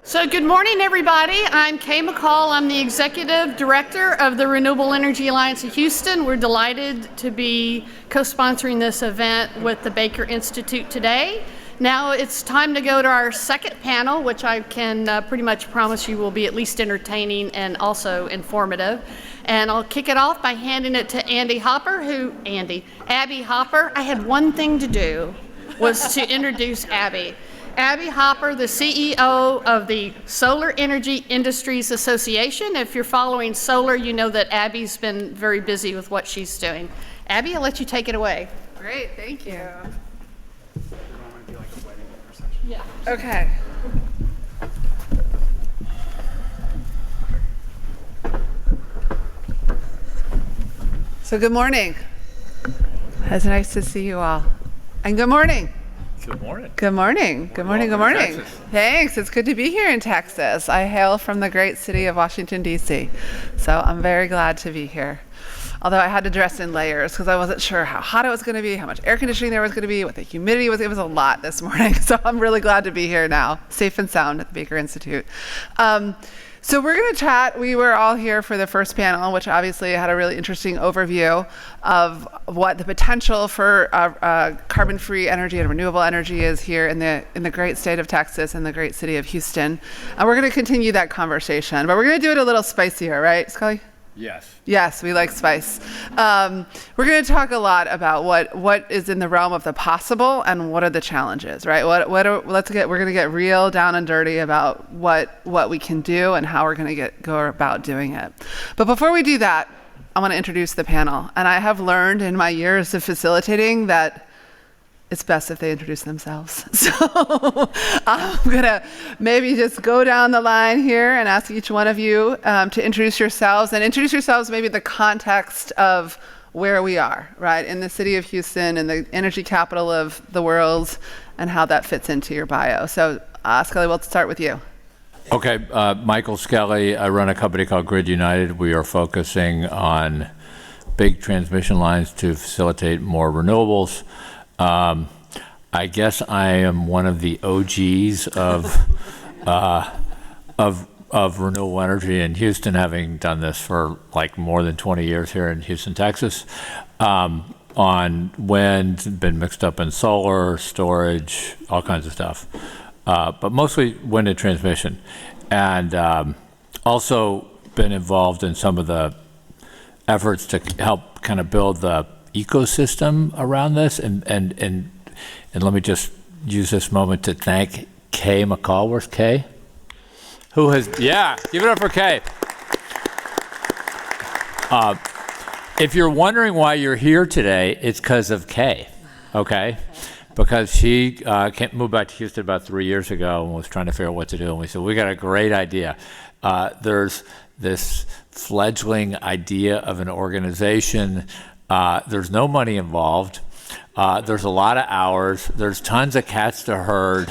So good morning, everybody. I'm Kay McCall. I'm the Executive Director of the Renewable Energy Alliance of Houston. We're delighted to be co-sponsoring this event with the Baker Institute today. Now it's time to go to our second panel, which I can pretty much promise you will be at least entertaining and also informative. And I'll kick it off by handing it to Abby Hopper. I had one thing to do, was to introduce Abby. Abby Hopper, the CEO of the Solar Energy Industries Association. If you're following solar, you know that Abby's been very busy with what she's doing. Abby, I'll let you take it away. Great, thank you. Yeah. Okay. So good morning. It's nice to see you all. And good morning. Good morning. Good morning. Good morning. Good morning. Texas. Thanks. It's good to be here in Texas. I hail from the great city of Washington, D.C. So I'm very glad to be here. Although I had to dress in layers because I wasn't sure how hot it was going to be, how much air conditioning there was going to be, what the humidity was. It was a lot this morning. So I'm really glad to be here now, safe and sound at the Baker Institute. So we're going to chat. We were all here for the first panel, which obviously had a really interesting overview of what the potential for carbon-free energy and renewable energy is here in the great state of Texas and the great city of Houston. And we're going to continue that conversation, but we're going to do it a little spicier, right, Scully? Yes. Yes, we like spice. We're going to talk a lot about what is in the realm of the possible and what are the challenges, right? We're going to get real down and dirty about what we can do and how we're going to go about doing it. But before we do that, I want to introduce the panel. And I have learned in my years of facilitating that it's best if they introduce themselves. So I'm going to maybe just go down the line here and ask each one of you to introduce yourselves maybe in the context of where we are, right? In the city of Houston, in the energy capital of the world, and how that fits into your bio. So Scully, we'll start with you. Okay, Michael Skelly. I run a company called Grid United. We are focusing on big transmission lines to facilitate more renewables. I guess I am one of the OGs of renewable energy in Houston, having done this for like more than 20 years here in Houston, Texas. On wind, been mixed up in solar, storage, all kinds of stuff. But mostly wind and transmission. And also been involved in some of the efforts to help kind of build the ecosystem around this, and let me just use this moment to thank Kay McCall. Where's Kay? Who has, yeah, give it up for Kay. If you're wondering why you're here today, it's because of Kay, okay? Because she moved back to Houston about 3 years ago and was trying to figure out what to do, and we said, we got a great idea. There's this fledgling idea of an organization. There's no money involved. There's a lot of hours. There's tons of cats to herd.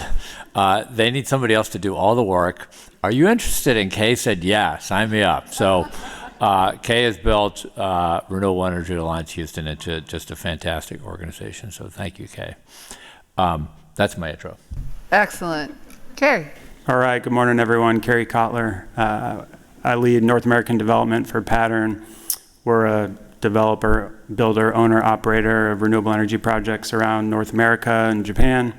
They need somebody else to do all the work. Are you interested? And Kay said, yeah, sign me up. So Kay has built Renewable Energy Alliance Houston into just a fantastic organization. So thank you, Kay. That's my intro. Excellent. Carrie. All right, good morning, everyone. Kerry Kotler. I lead North American development for Pattern. We're a developer, builder, owner, operator of renewable energy projects around North America and Japan.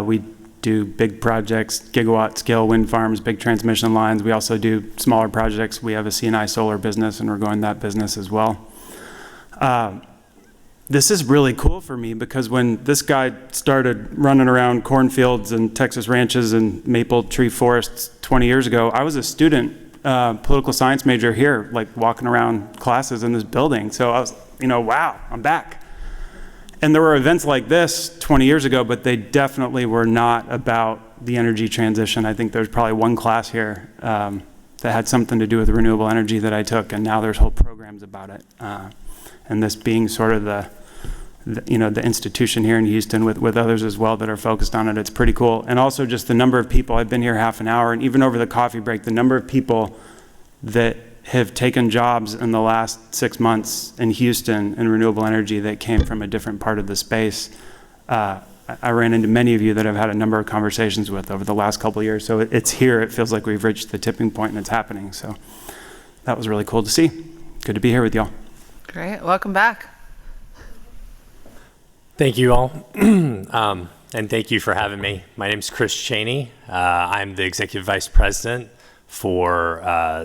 We do big projects, gigawatt scale wind farms, big transmission lines. We also do smaller projects. We have a C&I solar business, and we're growing that business as well. This is really cool for me because when this guy started running around cornfields and Texas ranches and maple tree forests 20 years ago, I was a student, political science major here, like walking around classes in this building. So I was, wow, I'm back. And there were events like this 20 years ago, but they definitely were not about the energy transition. I think there's probably one class here that had something to do with renewable energy that I took, and now there's whole programs about it. And this being sort of the institution here in Houston with others as well that are focused on it, it's pretty cool. And also just the number of people, I've been here half an hour, and even over the coffee break, the number of people that have taken jobs in the last 6 months in Houston in renewable energy that came from a different part of the space I ran into many of you that I've had a number of conversations with over the last couple of years. So it's here. It feels like we've reached the tipping point and it's happening. So that was really cool to see. Good to be here with y'all. Great. Welcome back. Thank you all. And thank you for having me. My name is Chris Cheney. I'm the Executive Vice President for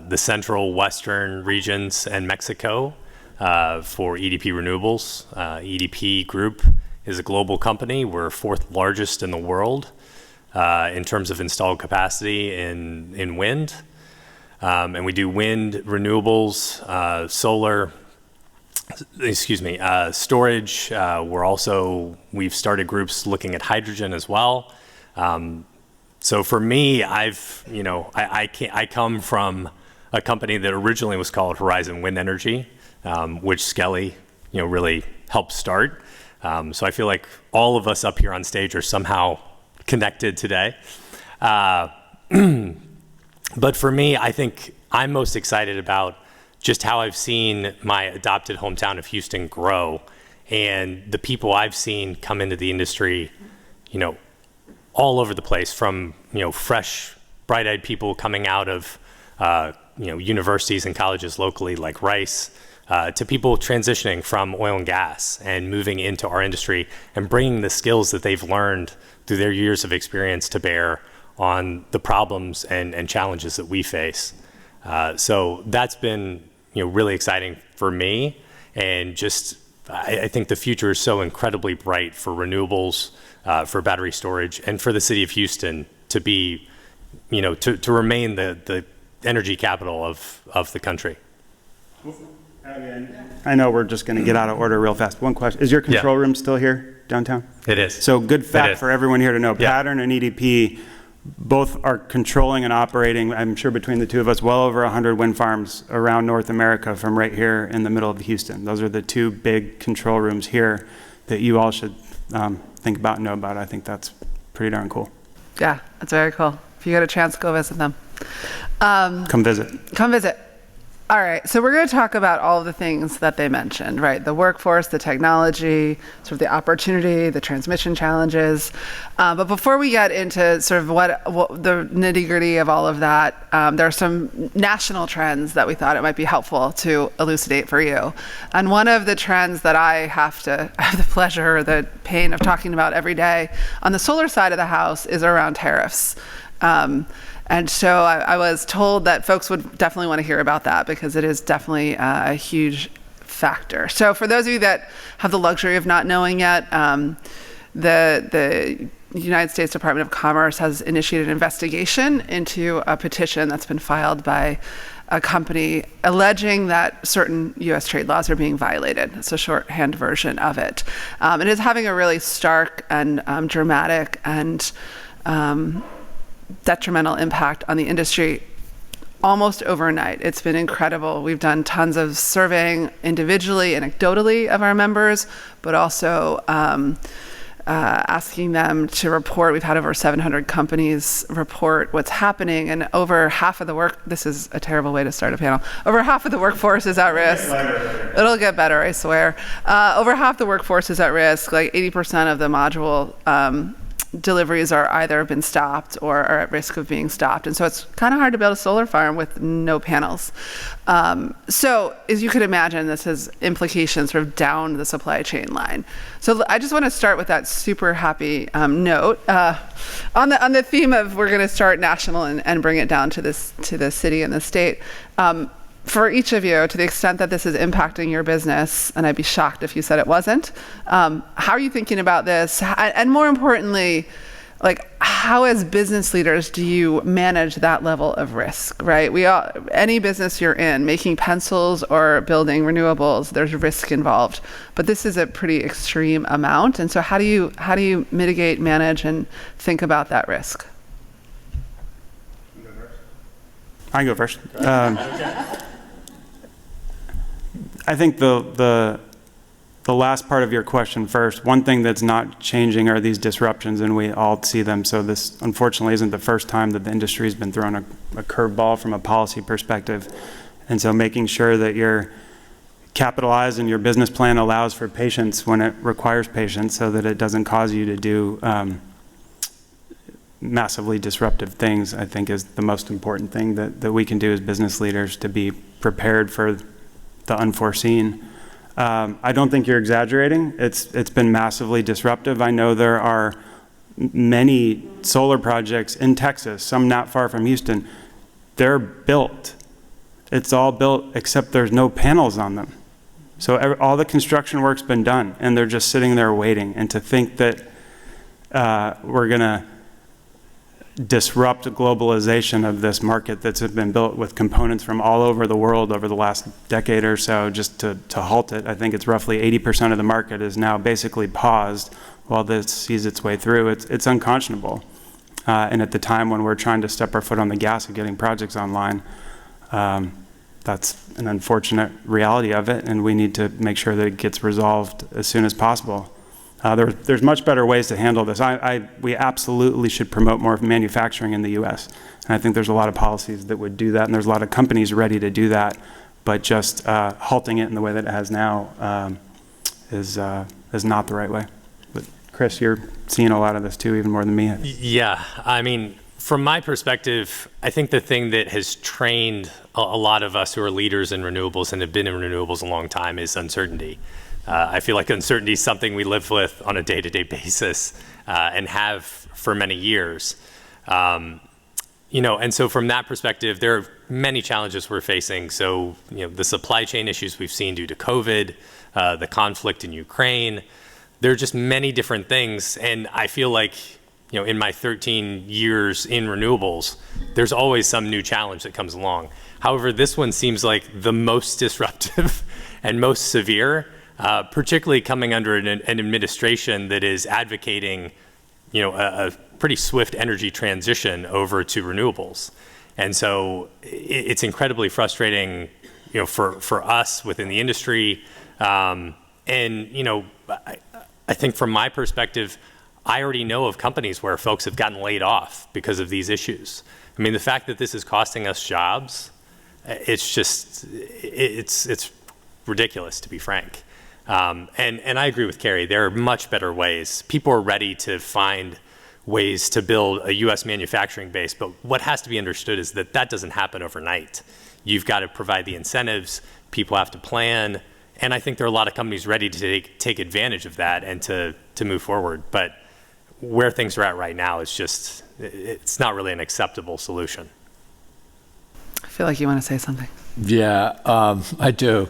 the Central Western regions and Mexico for EDP Renewables. EDP Group is a global company. We're fourth largest in the world in terms of installed capacity in wind. And we do wind, renewables, solar, storage. We've started groups looking at hydrogen as well. So for me, I come from a company that originally was called Horizon Wind Energy, which Skelly, really helped start. So I feel like all of us up here on stage are somehow connected today. But for me, I think I'm most excited about just how I've seen my adopted hometown of Houston grow and the people I've seen come into the industry, all over the place, from, fresh, bright-eyed people coming out of, universities and colleges locally like Rice, to people transitioning from oil and gas and moving into our industry and bringing the skills that they've learned through their years of experience to bear on the problems and challenges that we face. So that's been, really exciting for me, and just I think the future is so incredibly bright for renewables, for battery storage, and for the city of Houston to be, to remain the energy capital of the country. I know we're just going to get out of order real fast. One question: is your control room still here downtown? It is. So good fact for everyone here to know: Pattern and EDP both are controlling and operating, I'm sure between the two of us, well over 100 wind farms around North America from right here in the middle of Houston. Those are the two big control rooms here that you all should think about and know about. I think that's pretty darn cool. Yeah, that's very cool. If you get a chance, go visit them. Come visit. Come visit. All right, so we're going to talk about all of the things that they mentioned, right? The workforce, the technology, sort of the opportunity, the transmission challenges. But before we get into sort of what the nitty-gritty of all of that, there are some national trends that we thought it might be helpful to elucidate for you. And one of the trends that I have the pleasure or the pain of talking about every day on the solar side of the house is around tariffs. And so I was told that folks would definitely want to hear about that because it is definitely a huge factor. So for those of you that have the luxury of not knowing yet, the United States Department of Commerce has initiated an investigation into a petition that's been filed by a company alleging that certain U.S. trade laws are being violated. It's a shorthand version of it. It is having a really stark and dramatic and detrimental impact on the industry almost overnight. It's been incredible. We've done tons of surveying individually, anecdotally of our members, but also asking them to report. We've had over 700 companies report what's happening, and over half of the this is a terrible way to start a panel. Over half of the workforce is at risk. It'll get better, I swear. Over half the workforce is at risk. Like 80% of the module deliveries are either been stopped or are at risk of being stopped. And so it's kind of hard to build a solar farm with no panels. So as you could imagine, this has implications sort of down the supply chain line. So I just want to start with that super happy note. On the theme of we're going to start national and bring it down to the city and the state. For each of you, to the extent that this is impacting your business, and I'd be shocked if you said it wasn't, how are you thinking about this? And more importantly, like, how as business leaders do you manage that level of risk, right? Any business you're in, making pencils or building renewables, there's risk involved. But this is a pretty extreme amount. And so how do you mitigate, manage, and think about that risk? I can go first. I think the last part of your question first. One thing that's not changing are these disruptions, and we all see them. So this, unfortunately, isn't the first time that the industry has been thrown a curveball from a policy perspective. And so making sure that you're capitalize and your business plan allows for patience when it requires patience so that it doesn't cause you to do massively disruptive things, I think is the most important thing that we can do as business leaders, to be prepared for the unforeseen. I don't think you're exaggerating. It's been massively disruptive. I know there are many solar projects in Texas, some not far from Houston. They're built. It's all built except there's no panels on them. So all the construction work's been done and they're just sitting there waiting. And to think that we're gonna disrupt globalization of this market that's been built with components from all over the world over the last decade or so, just to halt it. I think it's roughly 80% of the market is now basically paused while this sees its way through. It's unconscionable. And at the time when we're trying to step our foot on the gas of getting projects online, that's an unfortunate reality of it, and we need to make sure that it gets resolved as soon as possible. There's much better ways to handle this. We absolutely should promote more manufacturing in the U.S. And I think there's a lot of policies that would do that, and there's a lot of companies ready to do that, but just halting it in the way that it has now is not the right way. But Chris, you're seeing a lot of this too, even more than me. Yeah, I mean, from my perspective, I think the thing that has trained a lot of us who are leaders in renewables and have been in renewables a long time is uncertainty. I feel like uncertainty is something we live with on a day-to-day basis and have for many years. And so from that perspective, there are many challenges we're facing. So, the supply chain issues we've seen due to COVID, the conflict in Ukraine, there are just many different things. And I feel like, in my 13 years in renewables, there's always some new challenge that comes along. However, this one seems like the most disruptive and most severe, particularly coming under an administration that is advocating, a pretty swift energy transition over to renewables. And so it's incredibly frustrating, for us within the industry. I think from my perspective, I already know of companies where folks have gotten laid off because of these issues. I mean, the fact that this is costing us jobs, it's ridiculous, to be frank. And I agree with Carrie. There are much better ways. People are ready to find ways to build a U.S. manufacturing base, but what has to be understood is that doesn't happen overnight. You've got to provide the incentives, people have to plan, and I think there are a lot of companies ready to take advantage of that and to move forward. But where things are at right now is just, it's not really an acceptable solution. I feel like you want to say something. Yeah, I do.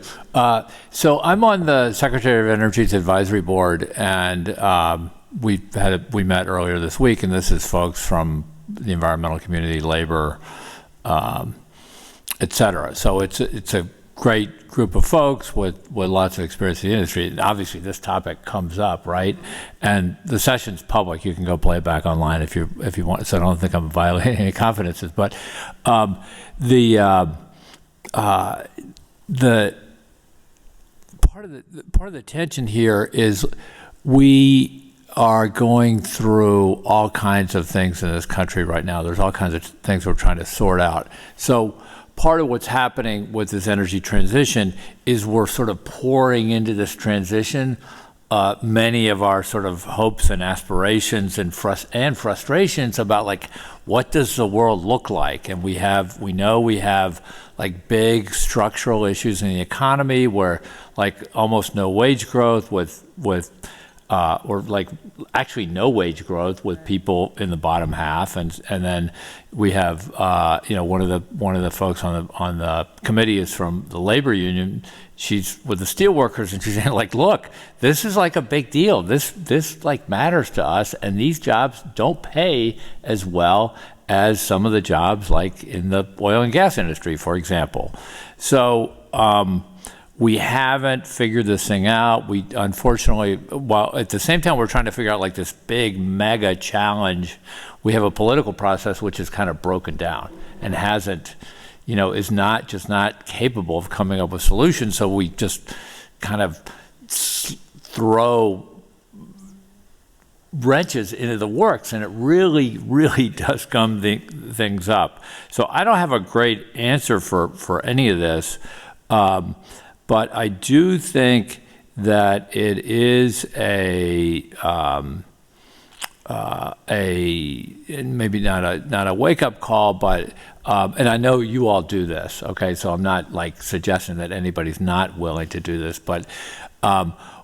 So I'm on the Secretary of Energy's advisory board, and we met earlier this week, and this is folks from the environmental community, labor, et cetera. So it's a great group of folks with lots of experience in the industry. And obviously, this topic comes up, right? And the session's public. You can go play it back online if you want. So I don't think I'm violating any confidences. But the part of the tension here is we are going through all kinds of things in this country right now. There's all kinds of things we're trying to sort out. So part of what's happening with this energy transition is we're sort of pouring into this transition many of our sort of hopes and aspirations and frustrations about, like, what does the world look like? And we know we have like big structural issues in the economy where, like, almost no wage growth or like actually no wage growth with people in the bottom half, and then we have one of the folks on the committee is from the labor union. She's with the steel workers, and she's saying, like, look, this is like a big deal. This like matters to us, and these jobs don't pay as well as some of the jobs like in the oil and gas industry, for example. So we haven't figured this thing out. We unfortunately, while at the same time we're trying to figure out like this big mega challenge, we have a political process which is kind of broken down and hasn't, is not capable of coming up with solutions. So we just kind of throw wrenches into the works, and it really, really does gum things up. So I don't have a great answer for any of this. But I do think that it is maybe not a wake up call, but and I know you all do this, okay? So I'm not like suggesting that anybody's not willing to do this, but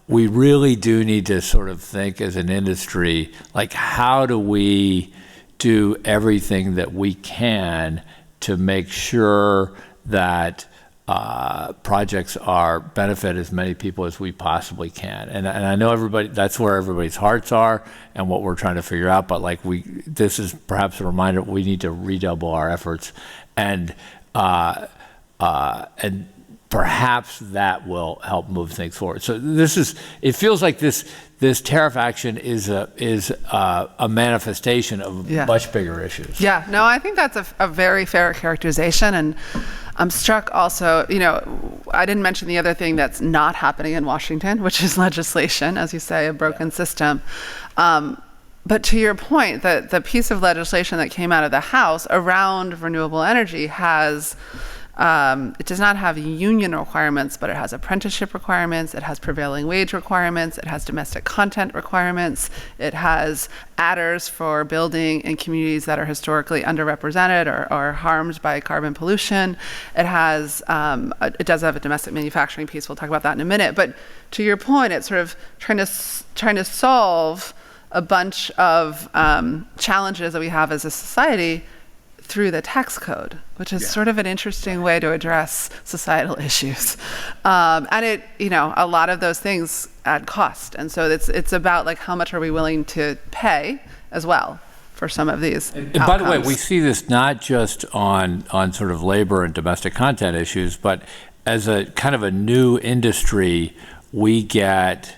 we really do need to sort of think as an industry, like how do we do everything that we can to make sure that projects benefit as many people as we possibly can, and I know that's where everybody's hearts are and what we're trying to figure out. But like this is perhaps a reminder we need to redouble our efforts, and perhaps that will help move things forward. So it feels like this tariff action is a manifestation of much bigger issues. Yeah, no, I think that's a very fair characterization, and I'm struck also, I didn't mention the other thing that's not happening in Washington, which is legislation, as you say, a broken system. But to your point, the piece of legislation that came out of the House around renewable energy has it does not have union requirements, but it has apprenticeship requirements, it has prevailing wage requirements, it has domestic content requirements, it has adders for building in communities that are historically underrepresented or harmed by carbon pollution. It has, it does have a domestic manufacturing piece, we'll talk about that in a minute, but to your point, it's sort of trying to solve a bunch of challenges that we have as a society through the tax code, which is sort of an interesting way to address societal issues. And it, a lot of those things add cost. And so it's about like how much are we willing to pay as well for some of these And by the way, we see this not just on sort of labor and domestic content issues, but as a kind of a new industry, we get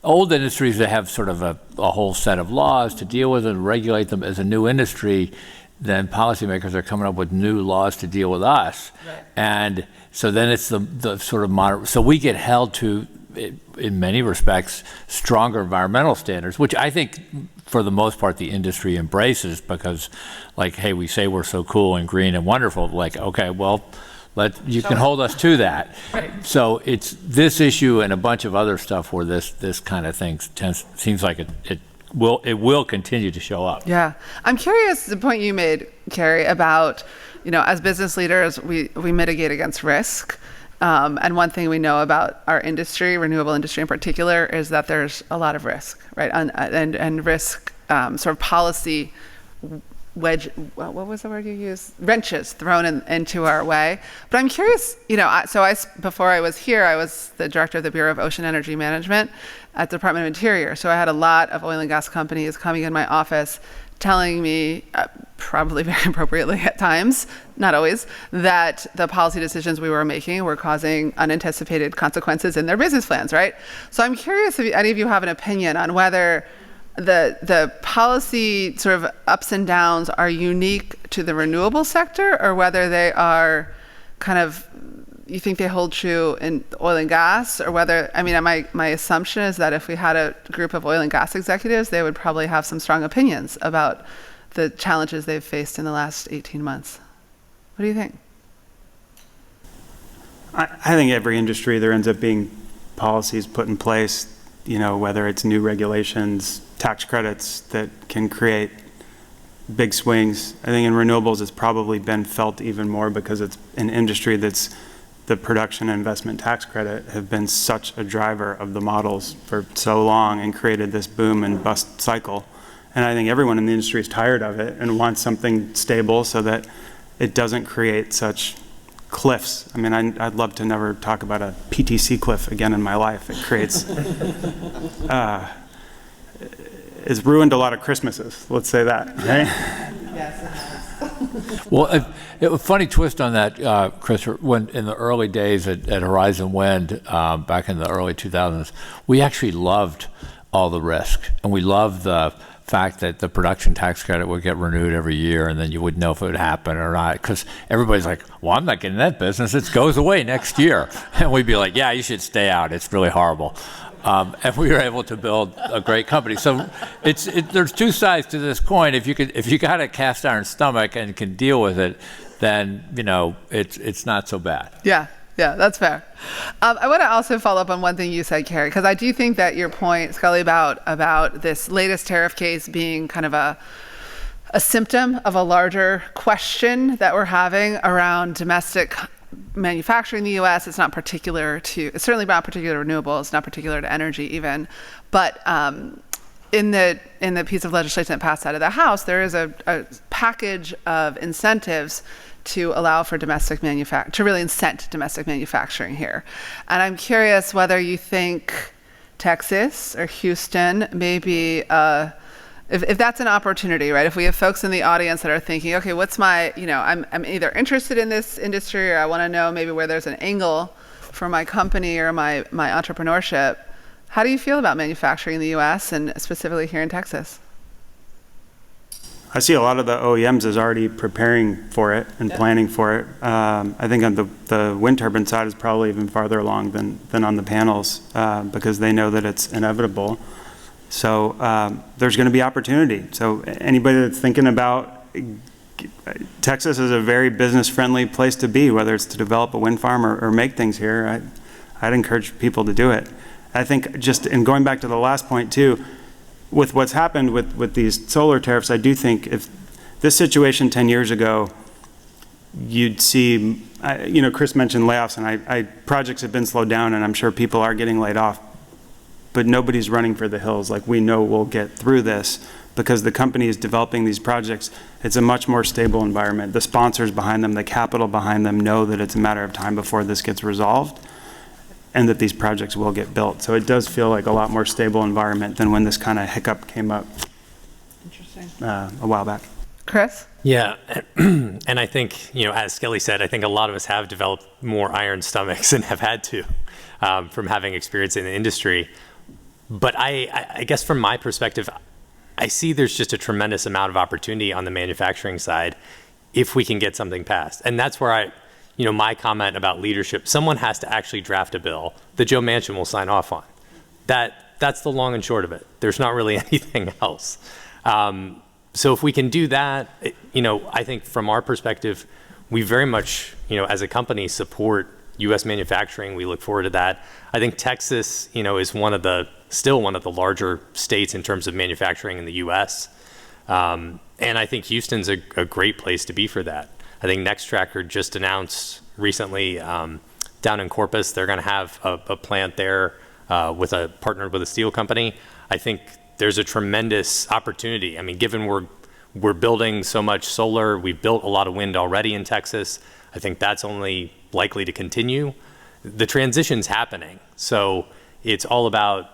old industries that have sort of a whole set of laws to deal with and regulate them. As a new industry, then policymakers are coming up with new laws to deal with us. Right. And so then it's the sort of so we get held to, in many respects, stronger environmental standards, which I think for the most part the industry embraces because, like, hey, we say we're so cool and green and wonderful. Like, okay, well, you can hold us to that. Right. So it's this issue and a bunch of other stuff where this kind of thing seems like it will continue to show up. Yeah, I'm curious the point you made, Carrie, about as business leaders we mitigate against risk, and one thing we know about our industry, renewable industry in particular, is that there's a lot of risk, right? And risk sort of policy. What was the word you used? Wrenches thrown into our way. But I'm curious, before I was here, I was the director of the Bureau of Ocean Energy Management at the Department of Interior. So I had a lot of oil and gas companies coming in my office telling me, probably very appropriately at times, not always, that the policy decisions we were making were causing unanticipated consequences in their business plans, right? So I'm curious if any of you have an opinion on whether the policy sort of ups and downs are unique to the renewable sector, or whether they are kind of, you think they hold true in oil and gas, or whether, my assumption is that if we had a group of oil and gas executives, they would probably have some strong opinions about the challenges they've faced in the last 18 months. What do you think? I think every industry there ends up being policies put in place, whether it's new regulations, tax credits that can create big swings. I think in renewables it's probably been felt even more because it's an industry that's the production and investment tax credit have been such a driver of the models for so long and created this boom and bust cycle. And I think everyone in the industry is tired of it and wants something stable so that it doesn't create such cliffs. I'd love to never talk about a PTC cliff again in my life. It creates, it's ruined a lot of Christmases, let's say that, right? Yes, it has. Well, a funny twist on that, Chris, when in the early days at Horizon Wind, back in the early 2000s, we actually loved all the risk, and we loved the fact that the production tax credit would get renewed every year, and then you would know if it would happen or not, because everybody's like, well, I'm not getting that business, it goes away next year. And we'd be like, yeah, you should stay out, it's really horrible. And we were able to build a great company. So there's two sides to this coin. If you got a cast iron stomach and can deal with it, then it's not so bad. Yeah. Yeah, that's fair. I want to also follow up on one thing you said, Carrie, because I do think that your point, Scully, about this latest tariff case being kind of a symptom of a larger question that we're having around domestic manufacturing in the U.S. It's certainly not particular to renewables, not particular to energy even, but in the piece of legislation that passed out of the House, there is a package of incentives to allow for to really incent domestic manufacturing here. And I'm curious whether you think Texas or Houston maybe if that's an opportunity, right? If we have folks in the audience that are thinking, okay, what's I'm either interested in this industry or I want to know maybe where there's an angle for my company or my entrepreneurship. How do you feel about manufacturing in the U.S. and specifically here in Texas? I see a lot of the OEMs is already preparing for it and planning for it. I think on the wind turbine side is probably even farther along than on the panels because they know that it's inevitable. So there's going to be opportunity. So anybody that's thinking about Texas is a very business-friendly place to be, whether it's to develop a wind farm or make things here. I'd encourage people to do it. I think just in going back to the last point too, with what's happened with these solar tariffs, I do think if this situation 10 years ago, you'd see, Chris mentioned layoffs, and projects have been slowed down, and I'm sure people are getting laid off, but nobody's running for the hills. Like, we know we'll get through this because the company is developing these projects. It's a much more stable environment. The sponsors behind them, the capital behind them know that it's a matter of time before this gets resolved and that these projects will get built. So it does feel like a lot more stable environment than when this kind of hiccup came up. Interesting. A while back. Chris? Yeah, and I think, as Skelly said, I think a lot of us have developed more iron stomachs and have had to from having experience in the industry. But I guess from my perspective, I see there's just a tremendous amount of opportunity on the manufacturing side if we can get something passed. And that's where my comment about leadership, someone has to actually draft a bill that Joe Manchin will sign off on. That's the long and short of it. There's not really anything else. So if we can do that, I think from our perspective, we very much, as a company, support U.S. manufacturing. We look forward to that. I think Texas, is still one of the larger states in terms of manufacturing in the U.S. And I think Houston's a great place to be for that. I think Nextracker just announced recently down in Corpus, they're going to have a plant there partnered with a steel company. I think there's a tremendous opportunity. I mean, given we're building so much solar, we've built a lot of wind already in Texas. I think that's only likely to continue. The transition's happening. So it's all about,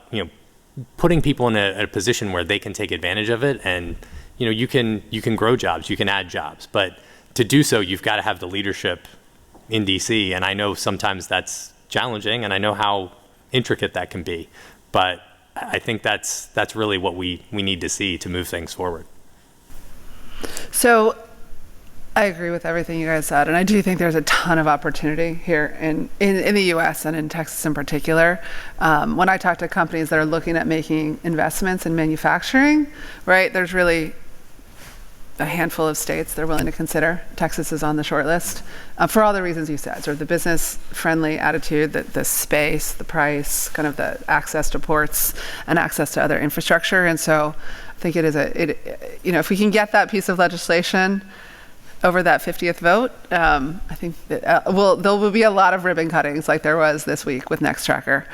putting people in a position where they can take advantage of it. And, you can grow jobs, you can add jobs, but to do so, you've got to have the leadership in DC. And I know sometimes that's challenging, and I know how intricate that can be. But I think that's really what we need to see to move things forward. So I agree with everything you guys said, and I do think there's a ton of opportunity here in the U.S. and in Texas in particular. When I talk to companies that are looking at making investments in manufacturing, right, there's really a handful of states they're willing to consider. Texas is on the short list for all the reasons you said, sort of the business-friendly attitude, the space, the price, kind of the access to ports and access to other infrastructure. And so I think if we can get that piece of legislation over that 50th vote, I think that, there will be a lot of ribbon cuttings like there was this week with Nextracker.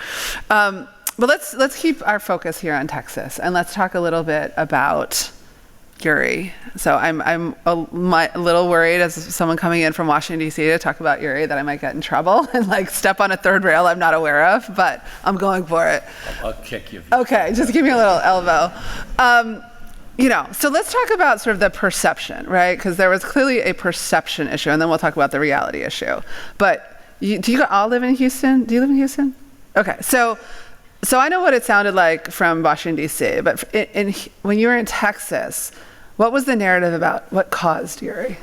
But let's keep our focus here on Texas, and let's talk a little bit about Uri. So I'm a little worried as someone coming in from Washington, D.C. to talk about Uri that I might get in trouble and step on a third rail I'm not aware of, but I'm going for it. I'll kick you. Okay, just give me a little elbow. So let's talk about sort of the perception, right? Because there was clearly a perception issue, and then we'll talk about the reality issue. But do you all live in Houston? Do you live in Houston? Okay, so I know what it sounded like from Washington, D.C., but when you were in Texas, what was the narrative about what caused Uri?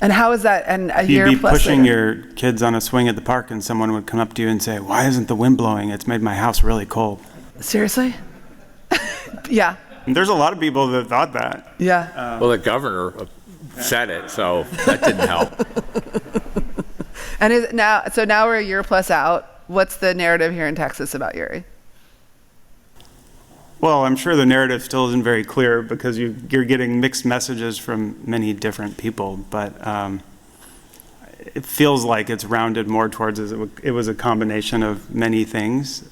And how is that, and a year plus later? You'd be pushing your kids on a swing at the park, and someone would come up to you and say, "Why isn't the wind blowing? It's made my house really cold." Seriously? Yeah. And there's a lot of people that thought that. Yeah. Well, the governor said it, so that didn't help. And now we're a year plus out. What's the narrative here in Texas about Uri? Well, I'm sure the narrative still isn't very clear because you're getting mixed messages from many different people, but it feels like it's rounded more towards it was a combination of many things.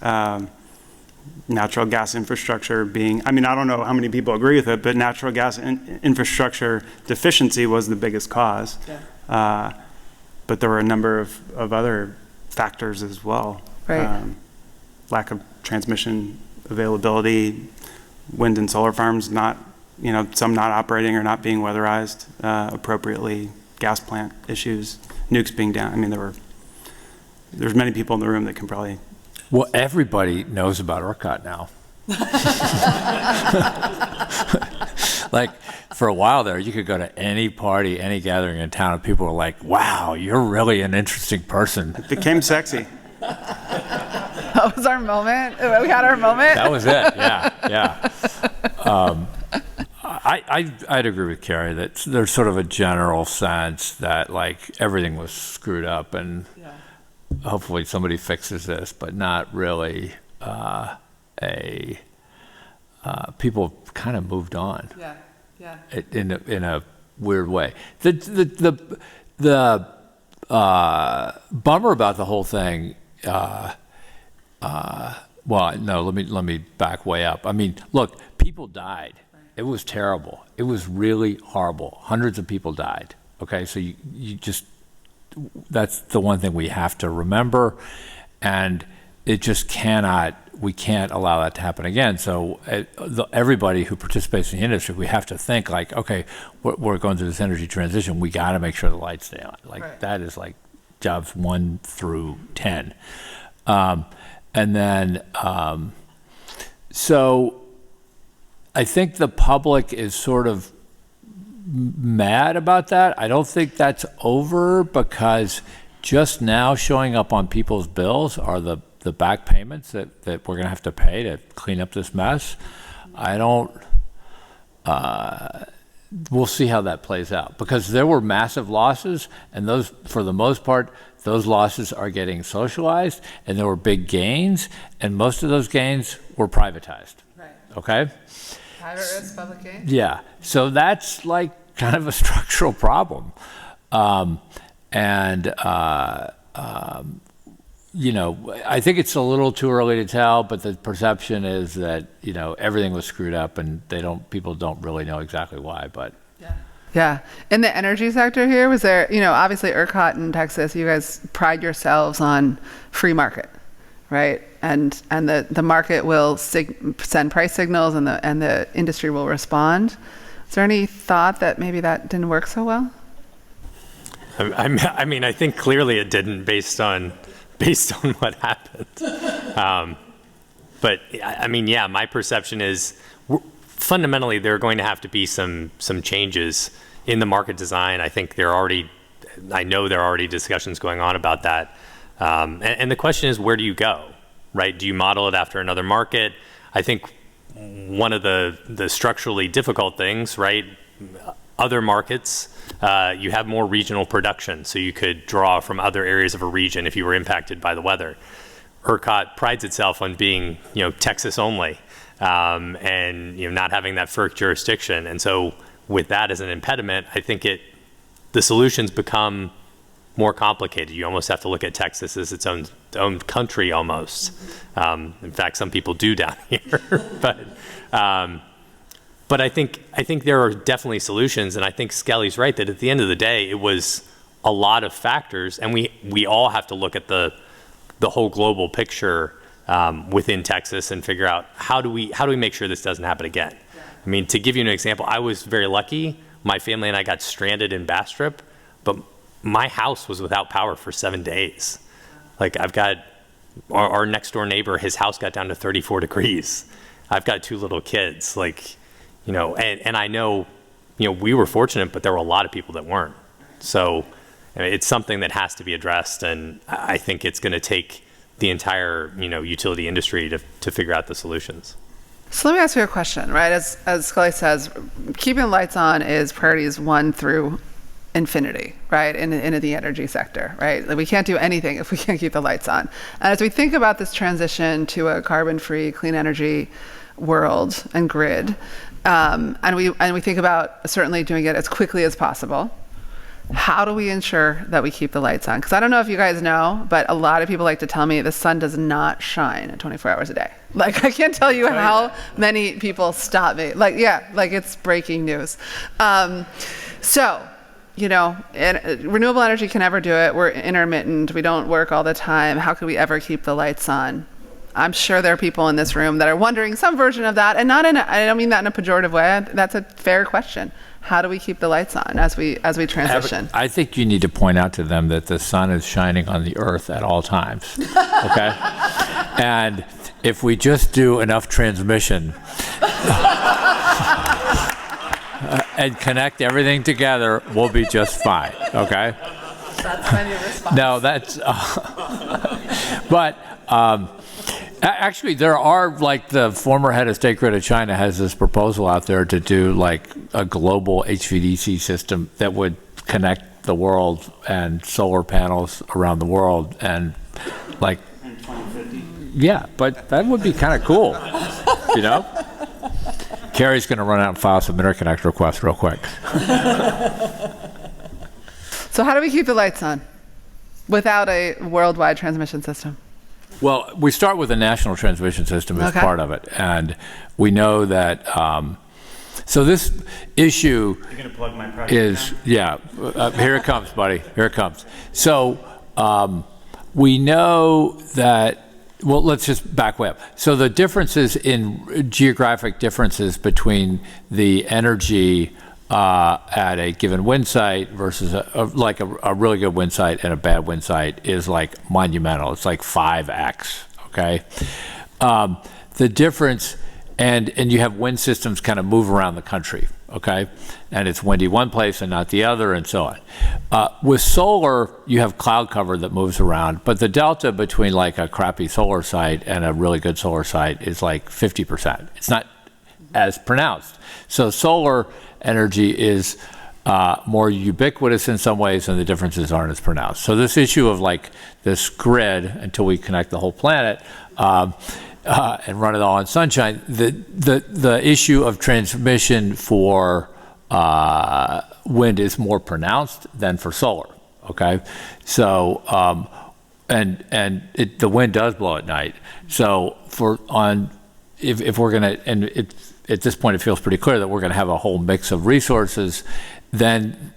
Natural gas infrastructure being, I don't know how many people agree with it, but natural gas infrastructure deficiency was the biggest cause. Yeah. But there were a number of other factors as well. Right. Lack of transmission availability, wind and solar farms some not operating or not being weatherized appropriately, gas plant issues, nukes being down. There's many people in the room that can probably. Well, everybody knows about ERCOT now. Like, for a while there, you could go to any party, any gathering in town, and people were like, wow, you're really an interesting person. It became sexy. That was our moment? We had our moment? That was it, yeah. I'd agree with Carrie that there's sort of a general sense that, like, everything was screwed up, and hopefully somebody fixes this, but not really people kind of moved on. Yeah. In a weird way. The bummer about the whole thing. Well, no. Let me back way up. Look, people died. It was terrible. It was really horrible. Hundreds of people died. Okay, so you just. That's the one thing we have to remember, and it just we can't allow that to happen again. So everybody who participates in the industry, we have to think like, okay, we're going through this energy transition. We got to make sure the lights stay on. That is like jobs 1 through 10. And then, so I think the public is sort of mad about that. I don't think that's over, because just now showing up on people's bills are the back payments that we're going to have to pay to clean up this mess. We'll see how that plays out, because there were massive losses, and those, for the most part, those losses are getting socialized, and there were big gains, and most of those gains were privatized. Right. Okay? Private risk, public gain? Yeah. So that's like kind of a structural problem. I think it's a little too early to tell, but the perception is that, everything was screwed up, and people don't really know exactly why, but. Yeah. In the energy sector here, was there, obviously ERCOT in Texas, you guys pride yourselves on free market, right? And the market will send price signals, and the industry will respond. Is there any thought that maybe that didn't work so well? I think clearly it didn't, based on what happened. But my perception is fundamentally there are going to have to be some changes in the market design. I know there are already discussions going on about that. And the question is, where do you go, right? Do you model it after another market? I think one of the structurally difficult things, right? Other markets, you have more regional production, so you could draw from other areas of a region if you were impacted by the weather. ERCOT prides itself on being, Texas only, and not having that FERC jurisdiction. And so, with that as an impediment, I think the solutions become more complicated. You almost have to look at Texas as its own country almost. In fact, some people do down here, But I think there are definitely solutions, and I think Skelly's right that at the end of the day, it was a lot of factors, and we all have to look at the whole global picture within Texas and figure out how do we make sure this doesn't happen again. Yeah. To give you an example, I was very lucky. My family and I got stranded in Bastrop, but my house was without power for 7 days. Like, I've got our next door neighbor, his house got down to 34 degrees. I've got 2 little kids, and I know, we were fortunate, but there were a lot of people that weren't. So it's something that has to be addressed, and I think it's going to take the entire, utility industry to figure out the solutions. So let me ask you a question, right? As Scully says, keeping the lights on is priorities 1 through infinity, right, in the energy sector, right? Like we can't do anything if we can't keep the lights on. And as we think about this transition to a carbon-free, clean energy world and grid, and we think about certainly doing it as quickly as possible, how do we ensure that we keep the lights on? Because I don't know if you guys know, but a lot of people like to tell me the sun does not shine 24 hours a day. Like, I can't tell you how many people stop me. Like, yeah, like it's breaking news. So, you know, renewable energy can never do it. We're intermittent. We don't work all the time. How could we ever keep the lights on? I'm sure there are people in this room that are wondering some version of that, and I don't mean that in a pejorative way. That's a fair question. How do we keep the lights on as we transition? I think you need to point out to them that the sun is shining on the earth at all times, okay? And if we just do enough transmission and connect everything together, we'll be just fine, okay? That's my new response. No, that's, but actually there are, like, the former head of State Grid of China has this proposal out there to do like a global HVDC system that would connect the world and solar panels around the world and like, In 2050. yeah, but that would be kind of cool, you know? Carrie's going to run out and file some interconnect requests real quick. So how do we keep the lights on without a worldwide transmission system? Well, we start with a national transmission system as Okay. part of it. And we know that, so this issue You're going to plug my project is, now? yeah, here it comes, buddy, here it comes. So we know that, well, let's just back way up. So the differences in geographic differences between the energy at a given wind site versus a really good wind site and a bad wind site is like monumental. It's like 5x, okay? The difference, and you have wind systems kind of move around the country, okay? And it's windy one place and not the other and so on. With solar, you have cloud cover that moves around, but the delta between like a crappy solar site and a really good solar site is like 50%. It's not as pronounced. So solar energy is more ubiquitous in some ways, and the differences aren't as pronounced. So this issue of like this grid until we connect the whole planet and run it all on sunshine, the issue of transmission for wind is more pronounced than for solar. Okay, so the wind does blow at night. So if we're gonna, and at this point, it feels pretty clear that we're going to have a whole mix of resources, then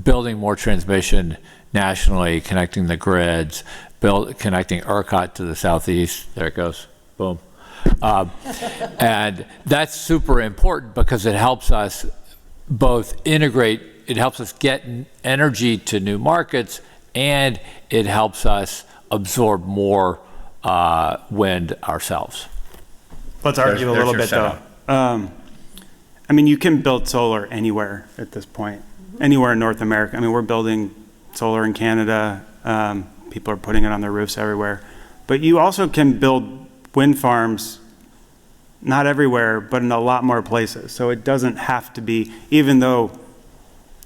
building more transmission nationally, connecting the grids, connecting ERCOT to the southeast. There it goes. Boom. And that's super important because it helps us both integrate, it helps us get energy to new markets, and it helps us absorb more wind ourselves. Let's argue a little bit, though. I mean, you can build solar anywhere at this point, anywhere in North America. I mean, we're building solar in Canada. People are putting it on their roofs everywhere. But you also can build wind farms, not everywhere, but in a lot more places. So it doesn't have to be, even though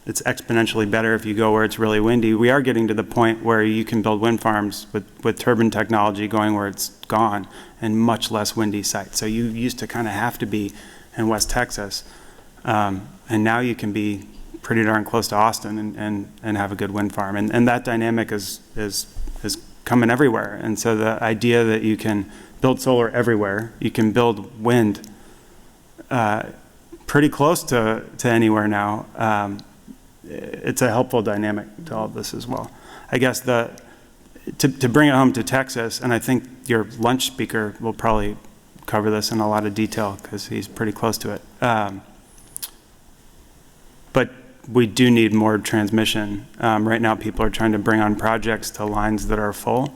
it's exponentially better if you go where it's really windy, we are getting to the point where you can build wind farms with turbine technology going where it's gone and much less windy sites. So you used to kind of have to be in West Texas, and now you can be pretty darn close to Austin and have a good wind farm. And that dynamic is coming everywhere. And so the idea that you can build solar everywhere, you can build wind pretty close to anywhere now, it's a helpful dynamic to all of this as well. I guess to bring it home to Texas, and I think your lunch speaker will probably cover this in a lot of detail because he's pretty close to it. But we do need more transmission. Right now, people are trying to bring on projects to lines that are full.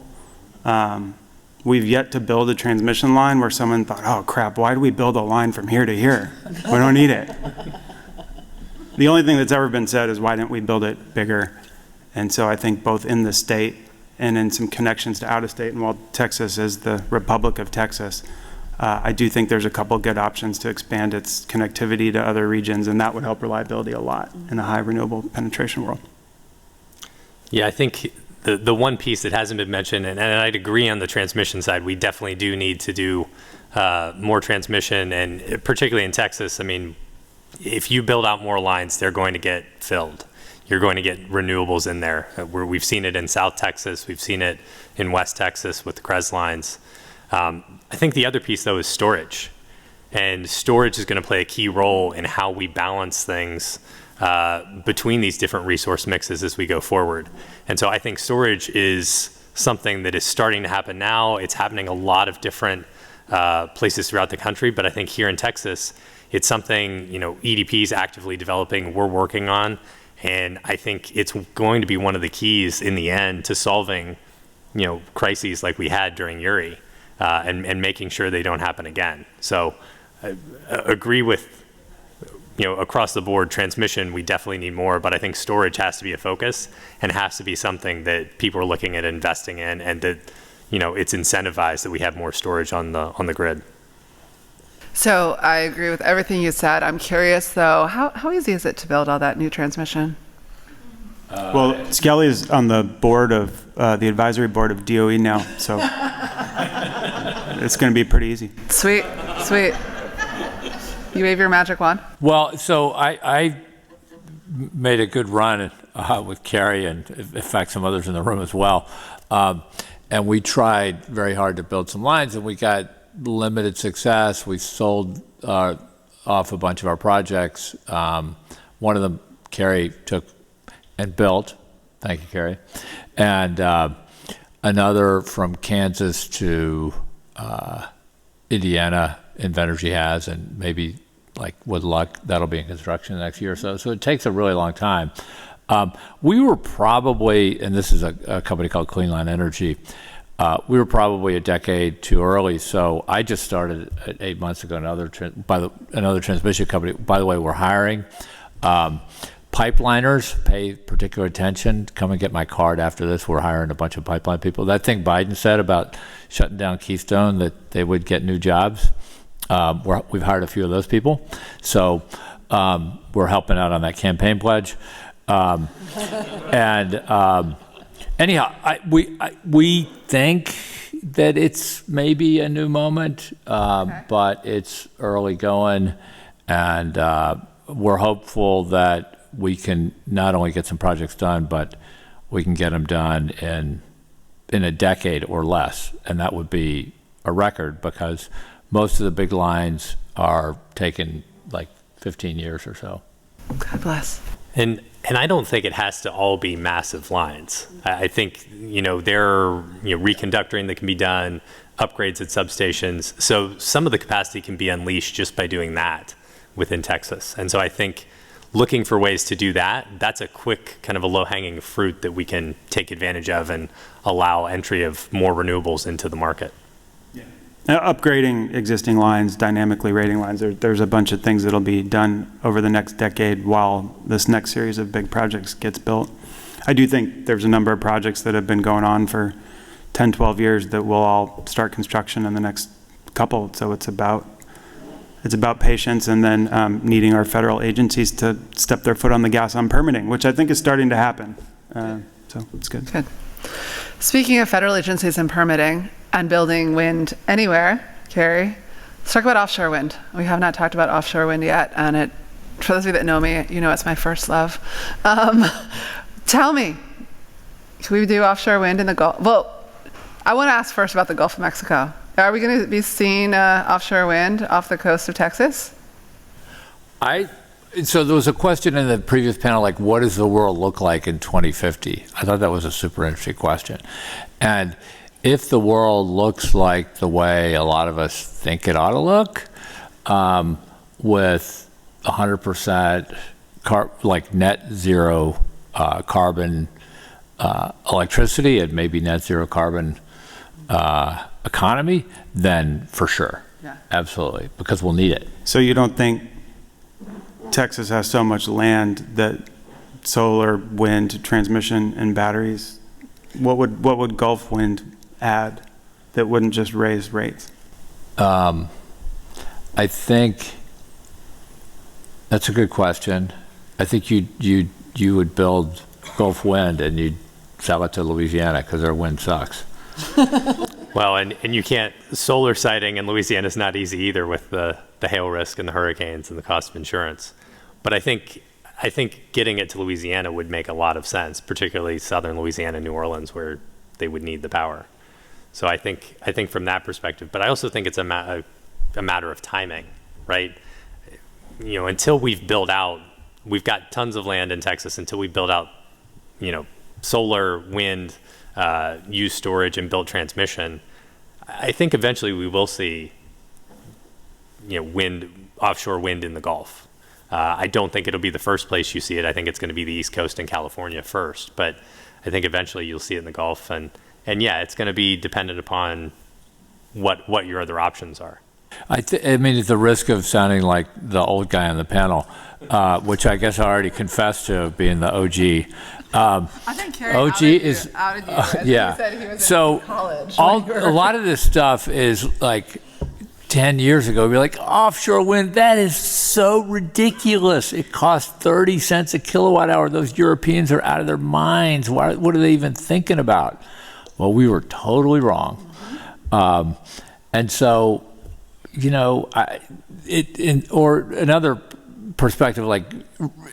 We've yet to build a transmission line where someone thought, oh crap, why do we build a line from here to here? We don't need it. The only thing that's ever been said is why didn't we build it bigger? And so I think both in the state and in some connections to out of state, and while Texas is the Republic of Texas, I do think there's a couple good options to expand its connectivity to other regions, and that would help reliability a lot in a high renewable penetration world. Yeah, I think the one piece that hasn't been mentioned, and I'd agree on the transmission side, we definitely do need to do more transmission, and particularly in Texas, I mean, if you build out more lines, they're going to get filled. You're going to get renewables in there. We've seen it in South Texas. We've seen it in West Texas with the CREZ lines. I think the other piece, though, is storage. And storage is going to play a key role in how we balance things between these different resource mixes as we go forward. And so I think storage is something that is starting to happen now. It's happening a lot of different places throughout the country, but I think here in Texas, it's something, EDP is actively developing, we're working on, and I think it's going to be one of the keys in the end to solving, crises like we had during Uri, and making sure they don't happen again. So I agree with, across the board, transmission, we definitely need more, but I think storage has to be a focus and has to be something that people are looking at investing in, and that, it's incentivized that we have more storage on the grid. So I agree with everything you said. I'm curious, though, how easy is it to build all that new transmission? Well, Skelly is on the board of the advisory board of DOE now, so it's going to be pretty easy. Sweet. You wave your magic wand? Well, so I made a good run with Carrie, and in fact some others in the room as well. And we tried very hard to build some lines, and we got limited success. We sold off a bunch of our projects. One of them Carrie took and built. Thank you, Carrie. And another from Kansas to Indiana, Invenergy has, and maybe, like, with luck, that'll be in construction the next year or so. So it takes a really long time. We were probably, and this is a company called Clean Line Energy, we were probably a decade too early. So I just started 8 months ago another transmission company. By the way, we're hiring. Pipeliners, pay particular attention. Come and get my card after this. We're hiring a bunch of pipeline people. That thing Biden said about shutting down Keystone, that they would get new jobs, we've hired a few of those people. So we're helping out on that campaign pledge. Anyhow, we think that it's maybe a new moment, but it's early going, and we're hopeful that we can not only get some projects done, but we can get them done in a decade or less, and that would be a record, because most of the big lines are taking like 15 years or so. God bless. And I don't think it has to all be massive lines. I think, there are reconductoring that can be done, upgrades at substations. So some of the capacity can be unleashed just by doing that within Texas. And so I think looking for ways to do that, that's a quick kind of a low-hanging fruit that we can take advantage of and allow entry of more renewables into the market. Upgrading existing lines, dynamically rating lines, there's a bunch of things that'll be done over the next decade while this next series of big projects gets built. I do think there's a number of projects that have been going on for 10, 12 years that will all start construction in the next couple. So it's about patience, and then needing our federal agencies to step their foot on the gas on permitting, which I think is starting to happen. So it's good. Good. Speaking of federal agencies and permitting and building wind anywhere, Carrie, let's talk about offshore wind. We have not talked about offshore wind yet, and for those of you that know me, it's my first love. Tell me, can we do offshore wind in the Gulf? Well, I want to ask first about the Gulf of Mexico. Are we going to be seeing offshore wind off the coast of Texas? So there was a question in the previous panel, like, what does the world look like in 2050? I thought that was a super interesting question. And if the world looks like the way a lot of us think it ought to look, with 100% like net zero carbon electricity and maybe net zero carbon economy, then for sure. Yeah. Absolutely, because we'll need it. So you don't think Texas has so much land that solar, wind, transmission, and batteries, what would Gulf wind add that wouldn't just raise rates? I think that's a good question. I think you would build Gulf wind, and sell it to Louisiana because their wind sucks. Well, and you can't, solar siting in Louisiana is not easy either with the hail risk and the hurricanes and the cost of insurance. But I think getting it to Louisiana would make a lot of sense, particularly southern Louisiana, New Orleans, where they would need the power. So I think from that perspective, but I also think it's a matter of timing, right? Until we've built out, we've got tons of land in Texas, until we build out, solar, wind, use storage and build transmission, I think eventually we will see, offshore wind in the Gulf. I don't think it'll be the first place you see it. I think it's going to be the East Coast and California first, but I think eventually you'll see it in the Gulf, and yeah, it's going to be dependent upon what your other options are. I mean, at the risk of sounding like the old guy on the panel, which I guess I already confessed to being the OG. I think Carrie OG is outed you as yeah. he said he was So in college. a lot of this stuff is like 10 years ago. We'd be like, offshore wind, that is so ridiculous. It costs 30 cents a kilowatt hour. Those Europeans are out of their minds. What are they even thinking about? Well, we were totally wrong. And so, or another perspective, like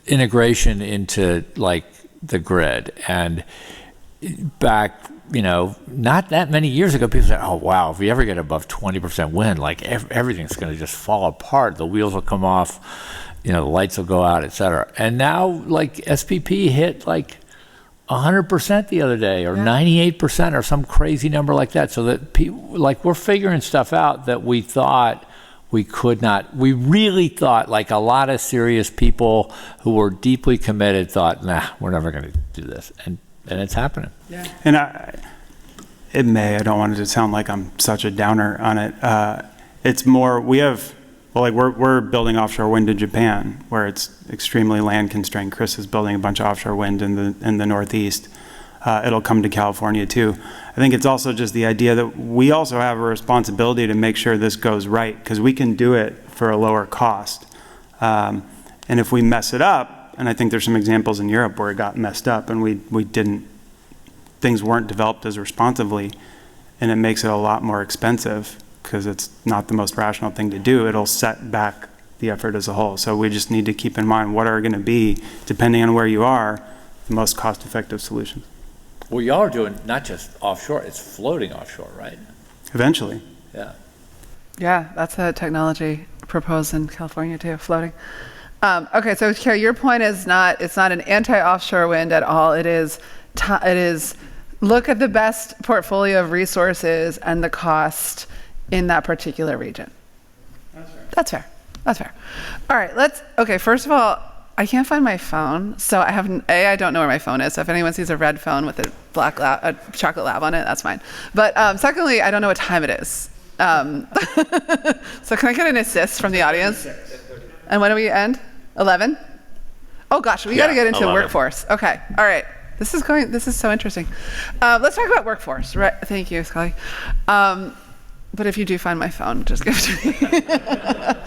integration into like the grid. And back, not that many years ago, people said, oh, wow, if we ever get above 20% wind, like everything's going to just fall apart. The wheels will come off, the lights will go out, et cetera. And now, like, SPP hit like 100% the other day, or 98%, or some crazy number like that. So that people, like, we're figuring stuff out that we thought we could not. We really thought, like a lot of serious people who were deeply committed thought, nah, we're never going to do this. And it's happening. Yeah. And I don't want it to sound like I'm such a downer on it. It's more, we're building offshore wind in Japan, where it's extremely land constrained. Chris is building a bunch of offshore wind in the Northeast. It'll come to California too. I think it's also just the idea that we also have a responsibility to make sure this goes right, because we can do it for a lower cost. And if we mess it up, and I think there's some examples in Europe where it got messed up and things weren't developed as responsively, and it makes it a lot more expensive because it's not the most rational thing to do. It'll set back the effort as a whole. So we just need to keep in mind what are going to be, depending on where you are, the most cost-effective solutions. Well, y'all are doing not just offshore, it's floating offshore, right? Eventually. Yeah. Yeah, that's a technology proposed in California too, floating. Okay, so Carrie, your point is it's not an anti-offshore wind at all. It is look at the best portfolio of resources and the cost in that particular region. That's fair. All right, first of all, I can't find my phone, so I don't know where my phone is. So if anyone sees a red phone with a chocolate lab on it, that's fine. But secondly, I don't know what time it is. So can I get an assist from the audience? And when do we end? 11? Oh gosh, we got to get into 11. workforce. Okay, all right. This is so interesting. Let's talk about workforce. Right? Thank you, Scully. But if you do find my phone, just give it to me.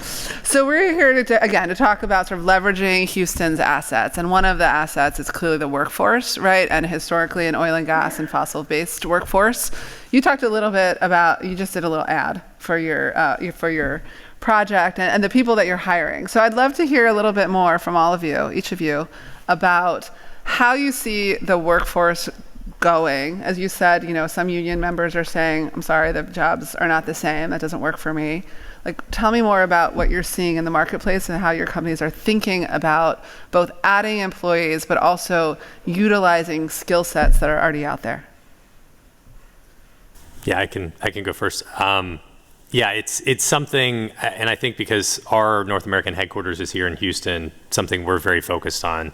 So we're here to talk about sort of leveraging Houston's assets. And one of the assets is clearly the workforce, right? And historically an oil and gas and fossil-based workforce. You talked a little bit about, you just did a little ad for your project and the people that you're hiring. So I'd love to hear a little bit more from all of you, each of you, about how you see the workforce going. As you said, some union members are saying, I'm sorry, the jobs are not the same. That doesn't work for me. Like, tell me more about what you're seeing in the marketplace and how your companies are thinking about both adding employees, but also utilizing skill sets that are already out there. Yeah, I can go first. Yeah, it's something, and I think because our North American headquarters is here in Houston, something we're very focused on.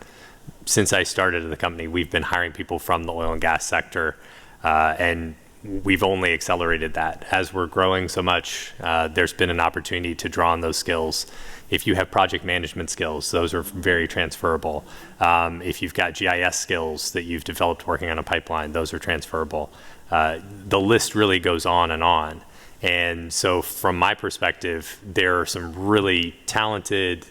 Since I started at the company, we've been hiring people from the oil and gas sector, and we've only accelerated that. As we're growing so much, there's been an opportunity to draw on those skills. If you have project management skills, those are very transferable. If you've got GIS skills that you've developed working on a pipeline, those are transferable. The list really goes on and on. And so from my perspective, there are some really talented,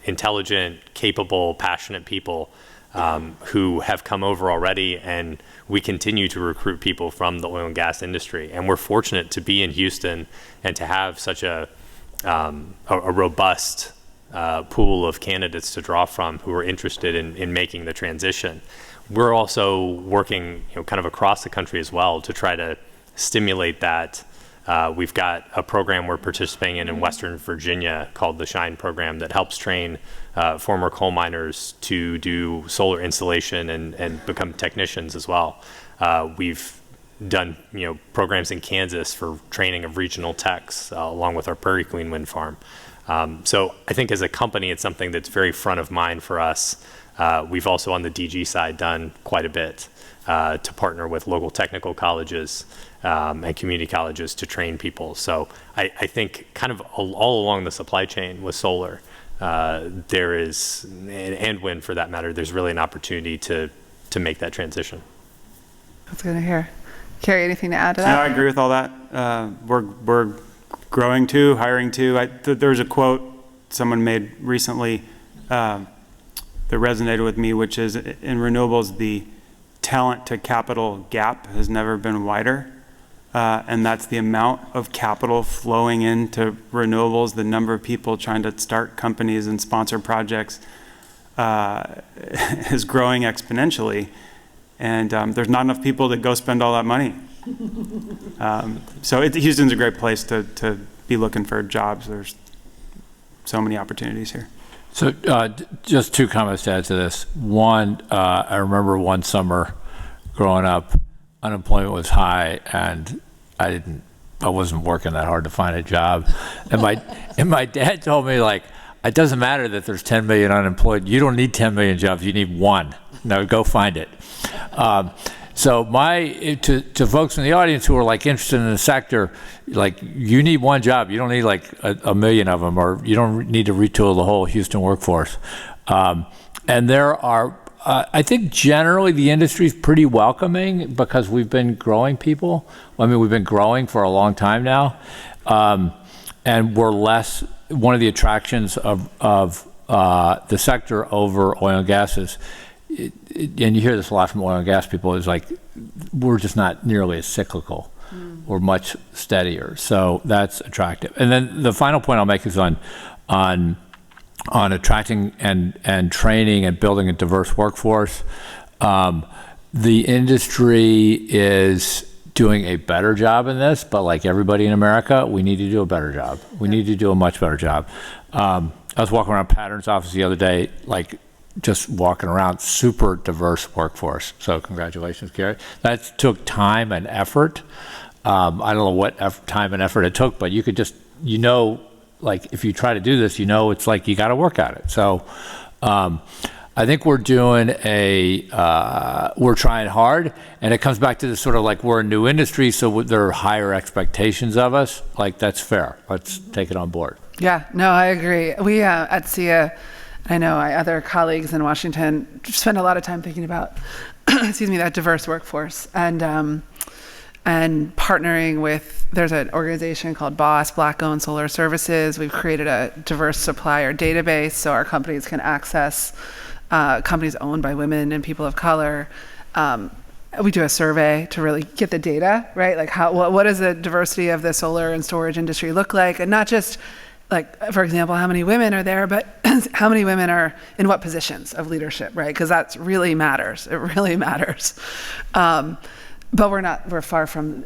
intelligent, capable, passionate people who have come over already, and we continue to recruit people from the oil and gas industry. And we're fortunate to be in Houston and to have such a robust pool of candidates to draw from who are interested in making the transition. We're also working, kind of across the country as well to try to stimulate that. We've got a program we're participating in Western Virginia called the SHINE program that helps train former coal miners to do solar installation and become technicians as well. We've done programs in Kansas for training of regional techs along with our Prairie Queen wind farm. So I think as a company, it's something that's very front of mind for us. We've also on the DG side done quite a bit to partner with local technical colleges and community colleges to train people. So I think kind of all along the supply chain with solar, there is, and wind for that matter, there's really an opportunity to make that transition. That's good to hear. Carrie, anything to add to No, that? I agree with all that. We're growing too, hiring too. There was a quote someone made recently that resonated with me, which is in renewables, the talent to capital gap has never been wider. And that's the amount of capital flowing into renewables, the number of people trying to start companies and sponsor projects is growing exponentially. And there's not enough people to go spend all that money. So Houston's a great place to be looking for jobs. There's so many opportunities here. So just two comments to add to this. One, I remember one summer growing up, unemployment was high, and I wasn't working that hard to find a job. And my dad told me, like, it doesn't matter that there's 10 million unemployed. You don't need 10 million jobs. You need one. No, go find it. So to folks in the audience who are like interested in the sector, like you need one job. You don't need like a million of them, or you don't need to retool the whole Houston workforce. And there are, I think generally the industry is pretty welcoming because we've been growing people. I mean, we've been growing for a long time now. And we're less, one of the attractions of the sector over oil and gas is, and you hear this a lot from oil and gas people, is like, we're just not nearly as cyclical. We're much steadier. So that's attractive. And then the final point I'll make is on attracting and training and building a diverse workforce. The industry is doing a better job in this, but like everybody in America, we need to do a better job. We need to do a much better job. I was walking around Pattern's office the other day, like just walking around, super diverse workforce. So congratulations, Gary. That took time and effort. I don't know what time and effort it took, but you could just, like if you try to do this, it's like you got to work at it. So I think we're doing we're trying hard, and it comes back to this sort of like we're a new industry, so there are higher expectations of us. Like that's fair. Let's take it on board. Yeah, no, I agree. We at SIA, I know other colleagues in Washington spend a lot of time thinking about, that diverse workforce and partnering with, there's an organization called BOSS, Black-Owned Solar Services. We've created a diverse supplier database so our companies can access companies owned by women and people of color. We do a survey to really get the data, right? Like what does the diversity of the solar and storage industry look like? And not just like, for example, how many women are there, but how many women are in what positions of leadership, right? Because that really matters. It really matters. But we're far from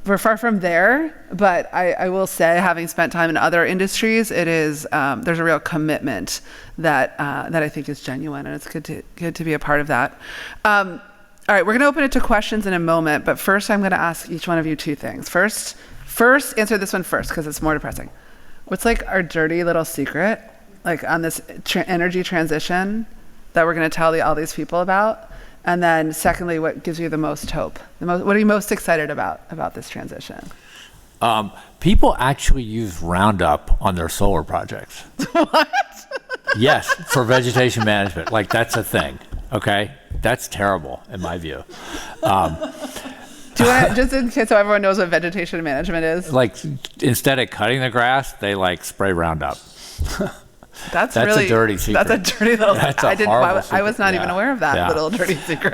there. But I will say, having spent time in other industries, it is there's a real commitment that I think is genuine, and it's good to be a part of that. All right, we're going to open it to questions in a moment, but first I'm going to ask each one of you two things. First, answer this one first because it's more depressing. What's like our dirty little secret, like on this energy transition that we're going to tell all these people about? And then secondly, what gives you the most hope? What are you most excited about this transition? People actually use Roundup on their solar projects. What? Yes, for vegetation management. Like that's a thing. Okay, that's terrible in my view. Do you want to, just in case so everyone knows what vegetation management is? Like instead of cutting the grass, they like spray Roundup. That's a really dirty secret. That's a dirty little. That's a I didn't. horrible I was secret. not even Yeah. aware of that Yeah. little dirty secret.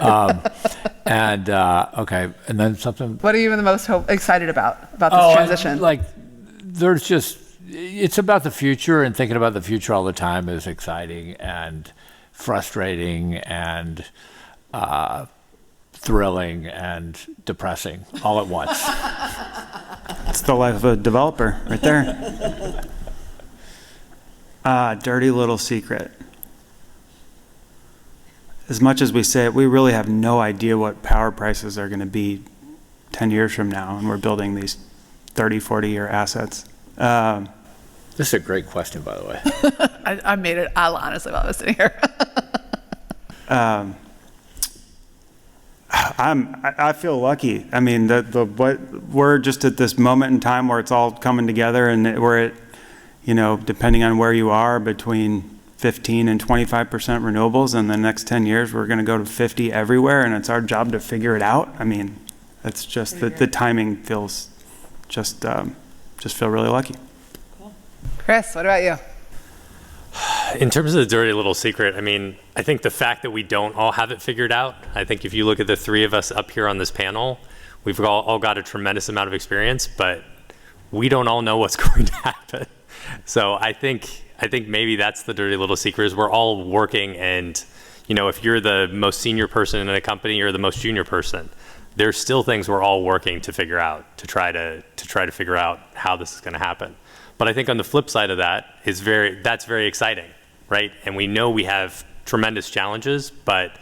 And okay, and then something. What are you the most excited about this transition? There's just, it's about the future, and thinking about the future all the time is exciting and frustrating and thrilling and depressing all at once. It's the life of a developer right there. Dirty little secret. As much as we say it, we really have no idea what power prices are going to be 10 years from now, and we're building these 30, 40-year assets. This is a great question, by the way. I made it all honestly while I was sitting here. I feel lucky. I mean, we're just at this moment in time where it's all coming together, and we're at, depending on where you are, between 15 and 25% renewables, and the next 10 years we're going to go to 50 everywhere, and it's our job to figure it out. I mean, it's just that the timing feels just feel really lucky. Chris, what about you? In terms of the dirty little secret, I mean, I think the fact that we don't all have it figured out, I think if you look at the three of us up here on this panel, we've all got a tremendous amount of experience, but we don't all know what's going to happen. So I think maybe that's the dirty little secret, is we're all working, and if you're the most senior person in a company or the most junior person, there's still things we're all working to figure out, to try to figure out how this is going to happen. But I think on the flip side of that that's very exciting, right? And we know we have tremendous challenges, but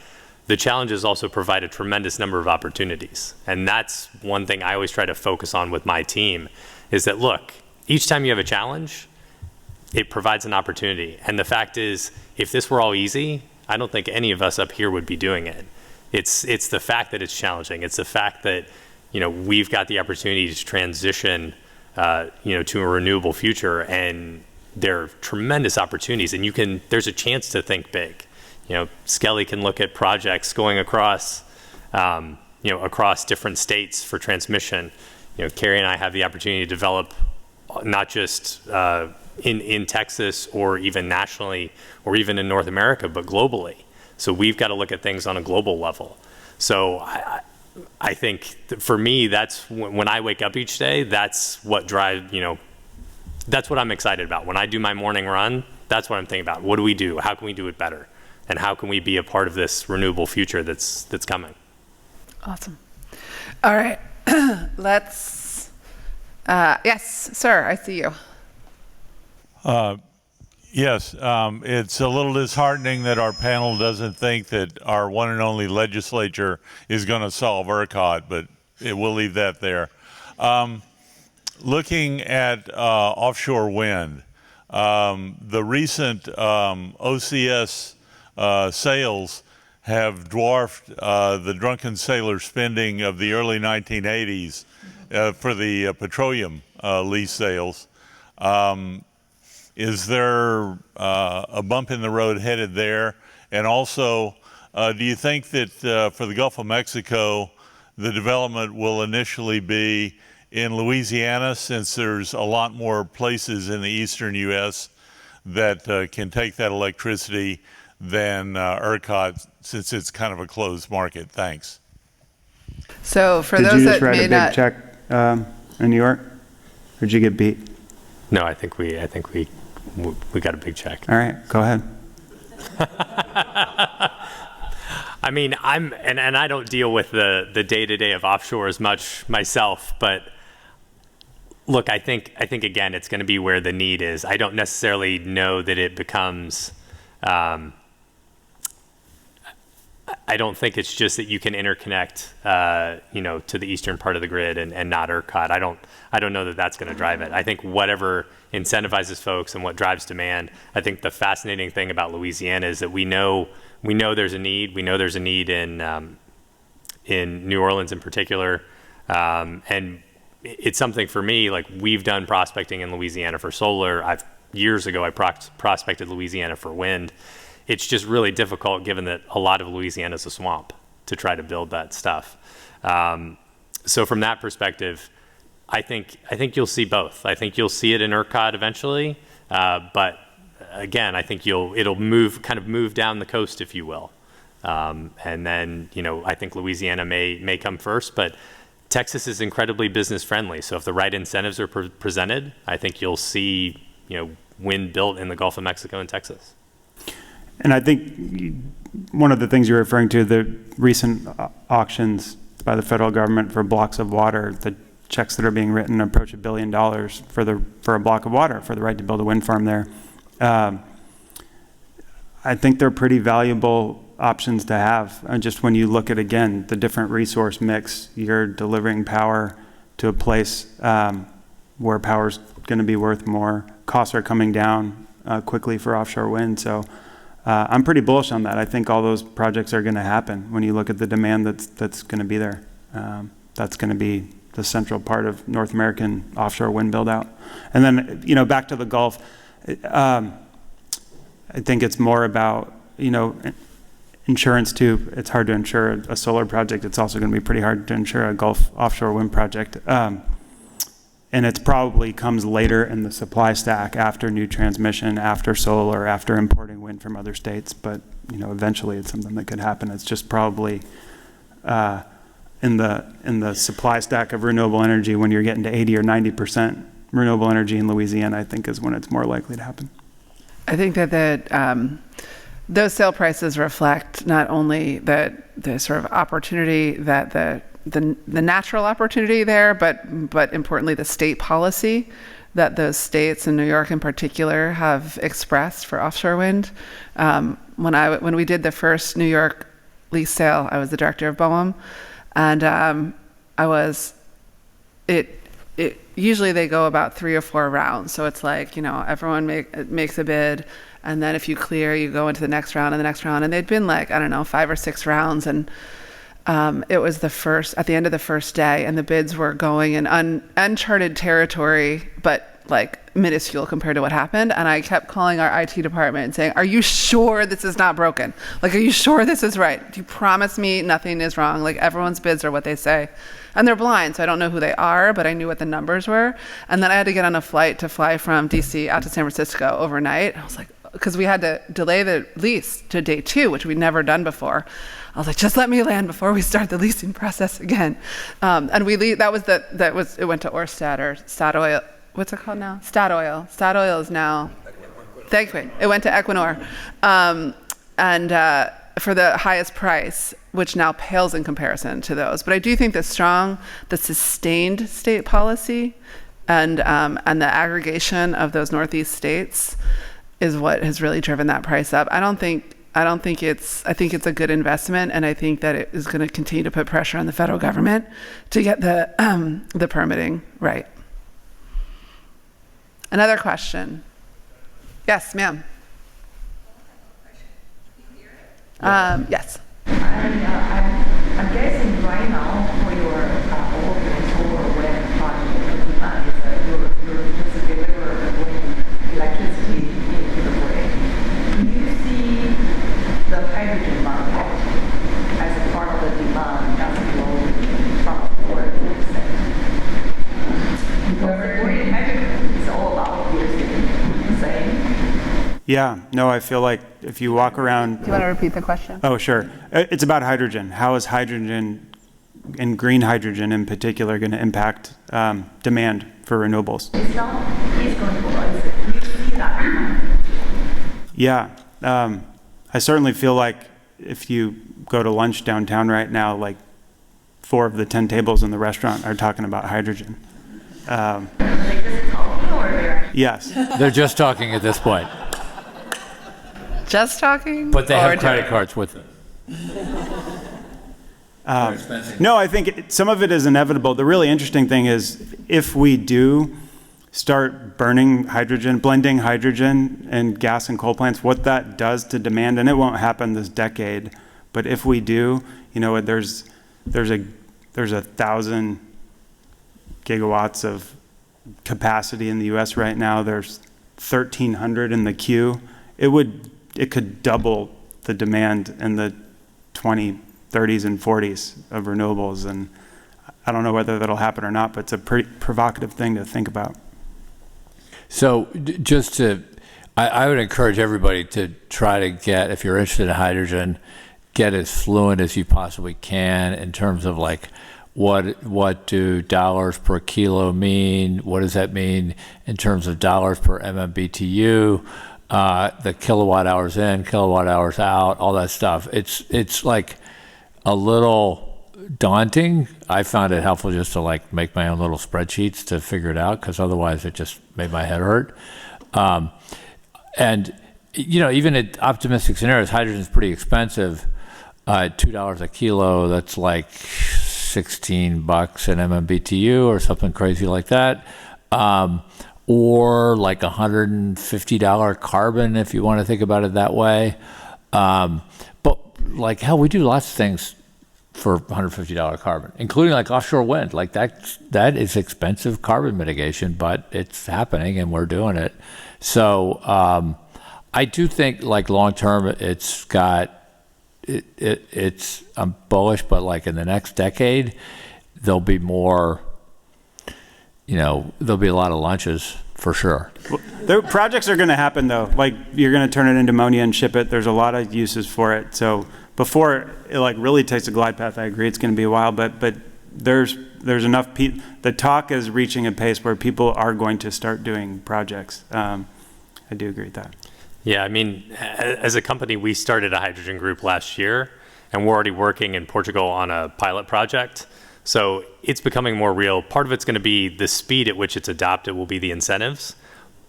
the challenges also provide a tremendous number of opportunities. And that's one thing I always try to focus on with my team, is that, look, each time you have a challenge, it provides an opportunity. And the fact is, if this were all easy, I don't think any of us up here would be doing it. It's the fact that it's challenging. It's the fact that, we've got the opportunity to transition to a renewable future, and there are tremendous opportunities, and there's a chance to think big. Skelly can look at projects going across, across different states for transmission. Carrie and I have the opportunity to develop not just in Texas or even nationally or even in North America, but globally. So we've got to look at things on a global level. So I think for me, that's when I wake up each day, that's what drives, that's what I'm excited about. When I do my morning run, that's what I'm thinking about. What do we do? How can we do it better? And how can we be a part of this renewable future that's coming? Awesome. All right. Yes, sir, I see you. Yes, it's a little disheartening that our panel doesn't think that our one and only legislature is going to solve ERCOT, but we'll leave that there. Looking at offshore wind, the recent OCS sales have dwarfed the drunken sailor spending of the early 1980s for the petroleum lease sales. Is there a bump in the road headed there? And also, do you think that for the Gulf of Mexico, the development will initially be in Louisiana, since there's a lot more places in the eastern U.S. that can take that electricity than ERCOT, since it's kind of a closed market? Thanks. So for Did those you just that write may a big not, check in New York? Or did you get beat? No, I think we got a big check. All right, go ahead. I mean, and I don't deal with the day-to-day of offshore as much myself, but look, I think again, it's going to be where the need is. I don't necessarily know that it becomes, I don't think it's just that you can interconnect, to the eastern part of the grid and not ERCOT. I don't know that that's going to drive it. I think whatever incentivizes folks and what drives demand. I think the fascinating thing about Louisiana is that we know there's a need. We know there's a need in New Orleans in particular, and it's something for me. Like, we've done prospecting in Louisiana for solar. Years ago I prospected Louisiana for wind. It's just really difficult, given that a lot of Louisiana is a swamp, to try to build that stuff. So from that perspective, I think you'll see both. I think you'll see it in ERCOT eventually, but again, I think it'll kind of move down the coast, if you will. And then, I think Louisiana may come first, but Texas is incredibly business friendly. So if the right incentives are presented, I think you'll see, wind built in the Gulf of Mexico and Texas. And I think one of the things you're referring to, the recent auctions by the federal government for blocks of water, the checks that are being written approach $1 billion for a block of water for the right to build a wind farm there. I think they're pretty valuable options to have. And just when you look at, again, the different resource mix, you're delivering power to a place where power's going to be worth more. Costs are coming down quickly for offshore wind. So I'm pretty bullish on that. I think all those projects are going to happen when you look at the demand that's going to be there. That's going to be the central part of North American offshore wind build out. And then, back to the Gulf, I think it's more about, insurance too. It's hard to insure a solar project. It's also going to be pretty hard to insure a Gulf offshore wind project. And it probably comes later in the supply stack after new transmission, after solar, after importing wind from other states. But, eventually it's something that could happen. It's just probably in the supply stack of renewable energy, when you're getting to 80 or 90% renewable energy in Louisiana, I think is when it's more likely to happen. I think that those sale prices reflect not only the sort of opportunity that the natural opportunity there, but importantly the state policy that those states, and New York in particular, have expressed for offshore wind. When we did the first New York lease sale, I was the director of BOEM, and usually they go about 3 or 4 rounds. So it's like, everyone makes a bid, and then if you clear, you go into the next round and the next round. And they'd been 5 or 6 rounds, and it was at the end of the first day, and the bids were going in uncharted territory, but minuscule compared to what happened. And I kept calling our IT department and saying, "Are you sure this is not broken? Are you sure this is right? Do you promise me nothing is wrong? Everyone's bids are what they say." And they're blind, so I don't know who they are, but I knew what the numbers were. And then I had to get on a flight to fly from DC out to San Francisco overnight. I was like, because we had to delay the lease to day 2, which we'd never done before. I was like, just let me land before we start the leasing process again. And it went to Ørsted or Statoil. What's it called now? Statoil. Statoil is now, thankfully, it went to Equinor. For the highest price, which now pales in comparison to those. But I do think the sustained state policy and the aggregation of those Northeast states is what has really driven that price up. I think it's a good investment, and I think that it is going to continue to put pressure on the federal government to get the permitting right. Another question. Yes, ma'am. Yes. I'm guessing right now for your offshore wind project, the demand is that you're just deliver wind electricity into the grid. Do you see the hydrogen market as a part of the demand that's flowing from the world? Because green hydrogen is all about using the same. Yeah, no, I feel like if you walk around... Do you want to repeat the question? Oh, sure. It's about hydrogen. How is hydrogen, and green hydrogen in particular, going to impact demand for renewables? It's not, it's going to rise. Do you see that? Yeah, I certainly feel like if you go to lunch downtown right now, 4 of the 10 tables in the restaurant are talking about hydrogen. Are they just talking, or they're... Yes. They're just talking at this point. Just talking? But they have credit cards with them. No, I think some of it is inevitable. The really interesting thing is if we do start burning hydrogen, blending hydrogen and gas and coal plants, what that does to demand, and it won't happen this decade, but if we do, there's 1,000 gigawatts of capacity in the US right now. There's 1,300 in the queue. It could double the demand in the 2030s and 40s of renewables. And I don't know whether that'll happen or not, but it's a pretty provocative thing to think about. So just to I would encourage everybody to try to get, if you're interested in hydrogen, get as fluent as you possibly can in terms of like what do dollars per kilo mean? What does that mean in terms of dollars per MMBTU? The kilowatt hours in, kilowatt hours out, all that stuff. It's like a little daunting. I found it helpful just to like make my own little spreadsheets to figure it out, because otherwise it just made my head hurt. And you know, even at optimistic scenarios, hydrogen is pretty expensive. $2 a kilo, that's like $16 an MMBTU or something crazy like that. Or like $150 carbon, if you want to think about it that way. But like, hell, we do lots of things for $150 carbon, including like offshore wind. Like that is expensive carbon mitigation, but it's happening and we're doing it. So I do think like long term, it's got, it's I'm bullish, but like in the next decade, there'll be more, you know, there'll be a lot of lunches for sure. Well, the projects are going to happen though. Like you're going to turn it into ammonia and ship it. There's a lot of uses for it. So before it like really takes a glide path, I agree it's going to be a while, but there's enough. The talk is reaching a pace where people are going to start doing projects. I do agree with that. Yeah, I mean, as a company, we started a hydrogen group last year, and we're already working in Portugal on a pilot project. So it's becoming more real. Part of it's going to be the speed at which it's adopted will be the incentives.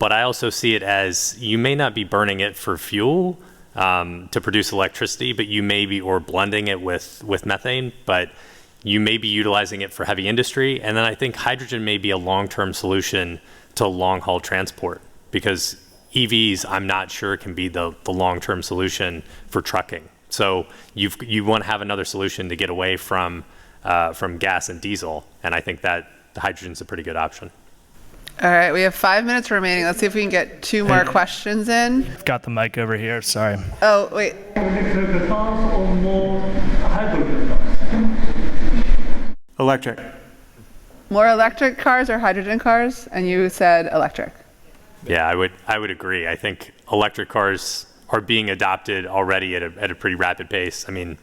But I also see it as you may not be burning it for fuel to produce electricity, but you may be, or blending it with methane, but you may be utilizing it for heavy industry. And then I think hydrogen may be a long-term solution to long-haul transport, because EVs, I'm not sure, can be the long-term solution for trucking. So you want to have another solution to get away from gas and diesel, and I think that hydrogen's a pretty good option. All right, we have 5 minutes remaining. Let's see if we can get two more questions in. I've got the mic over here, sorry. Oh, wait. Electric. More electric cars or hydrogen cars? And you said electric. Yeah, I would agree. I think electric cars are being adopted already at a pretty rapid pace. I mean,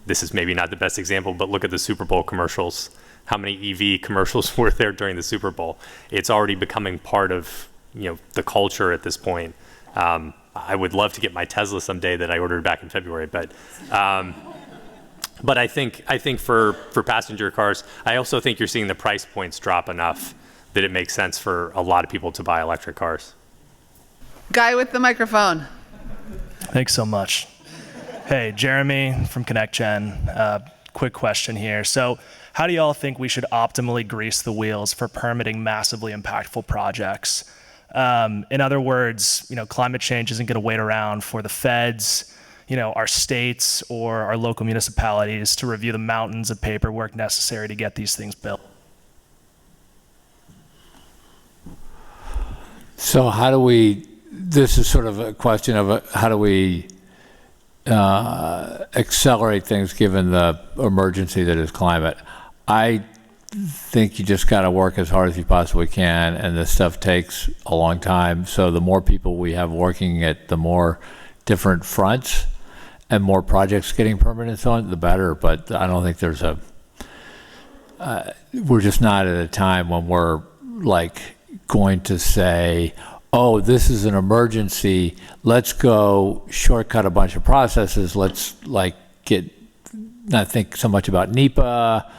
this is maybe not the best example, but look at the Super Bowl commercials. How many EV commercials were there during the Super Bowl? It's already becoming part of, you know, the culture at this point. I would love to get my Tesla someday that I ordered back in February, but I think for passenger cars, I also think you're seeing the price points drop enough that it makes sense for a lot of people to buy electric cars. Guy with the microphone. Thanks so much. Hey, Jeremy from Connect Chen. Quick question here. So how do y'all think we should optimally grease the wheels for permitting massively impactful projects? In other words, you know, climate change isn't going to wait around for the feds, you know, our states or our local municipalities to review the mountains of paperwork necessary to get these things built. So how do we, this is sort of a question of how do we accelerate things given the emergency that is climate? I think you just got to work as hard as you possibly can, and this stuff takes a long time. So the more people we have working at the more different fronts and more projects getting permitted and so on, the better. But I don't think there's we're just not at a time when we're like going to say, oh, this is an emergency, let's go shortcut a bunch of processes, let's like not think so much about NEPA.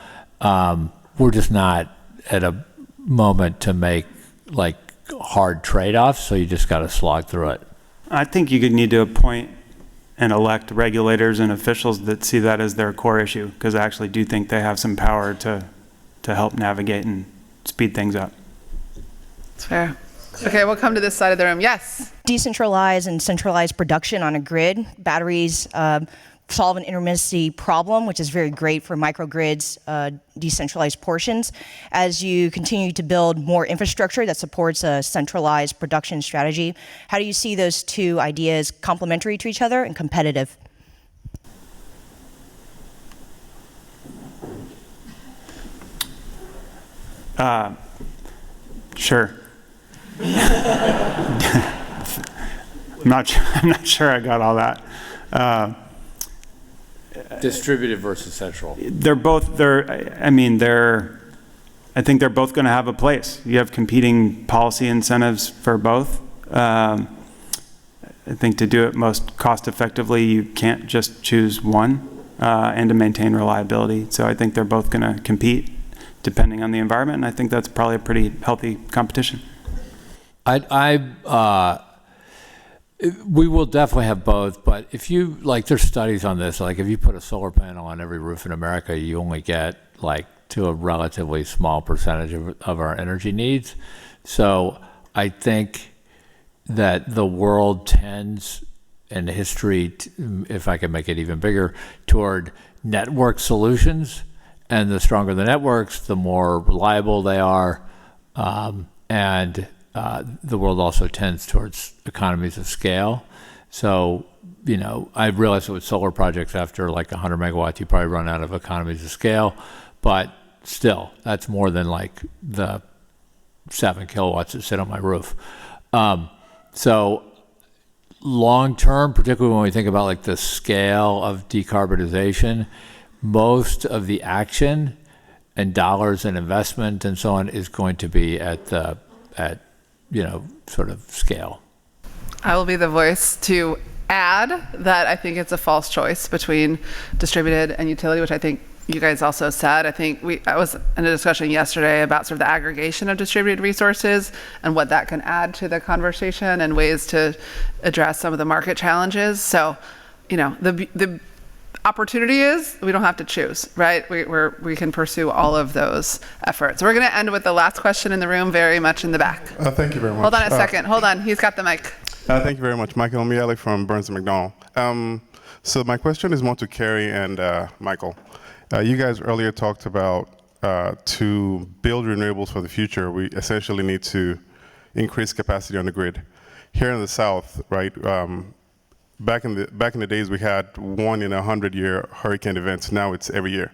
We're just not at a moment to make like hard trade-offs, so you just got to slog through it. I think you could need to appoint and elect regulators and officials that see that as their core issue, because I actually do think they have some power to help navigate and speed things up. That's fair. Okay, we'll come to this side of the room. Yes? Decentralized and centralized production on a grid. Batteries solve an intermittency problem, which is very great for microgrids, decentralized portions. As you continue to build more infrastructure that supports a centralized production strategy, how do you see those two ideas complementary to each other and competitive? Sure. I'm not sure I got all that. Distributed versus central. I think they're both going to have a place. You have competing policy incentives for both. I think to do it most cost effectively, you can't just choose one, and to maintain reliability. So I think they're both going to compete depending on the environment, and I think that's probably a pretty healthy competition. We will definitely have both, but if you, like, there's studies on this, like if you put a solar panel on every roof in America, you only get like to a relatively small percentage of our energy needs. So I think that the world tends in history, if I can make it even bigger, toward network solutions. And the stronger the networks, the more reliable they are. And the world also tends towards economies of scale. So, you know, I realize with solar projects after like 100 megawatts, you probably run out of economies of scale. But still, that's more than like the 7 kilowatts that sit on my roof. So long term, particularly when we think about like the scale of decarbonization, most of the action and dollars and investment and so on is going to be at sort of scale. I will be the voice to add that I think it's a false choice between distributed and utility, which I think you guys also said. I think I was in a discussion yesterday about sort of the aggregation of distributed resources and what that can add to the conversation and ways to address some of the market challenges. So, you know, the opportunity is we don't have to choose, right? We can pursue all of those efforts. We're going to end with the last question in the room, very much in the back. Thank you very much. Hold on a second. Hold on. He's got the mic. Thank you very much. Michael Miele from Burns & McDonnell. So my question is more to Carrie and Michael. You guys earlier talked about to build renewables for the future, we essentially need to increase capacity on the grid. Here in the South, right, back in the days we had 1 in 100-year hurricane events. Now it's every year.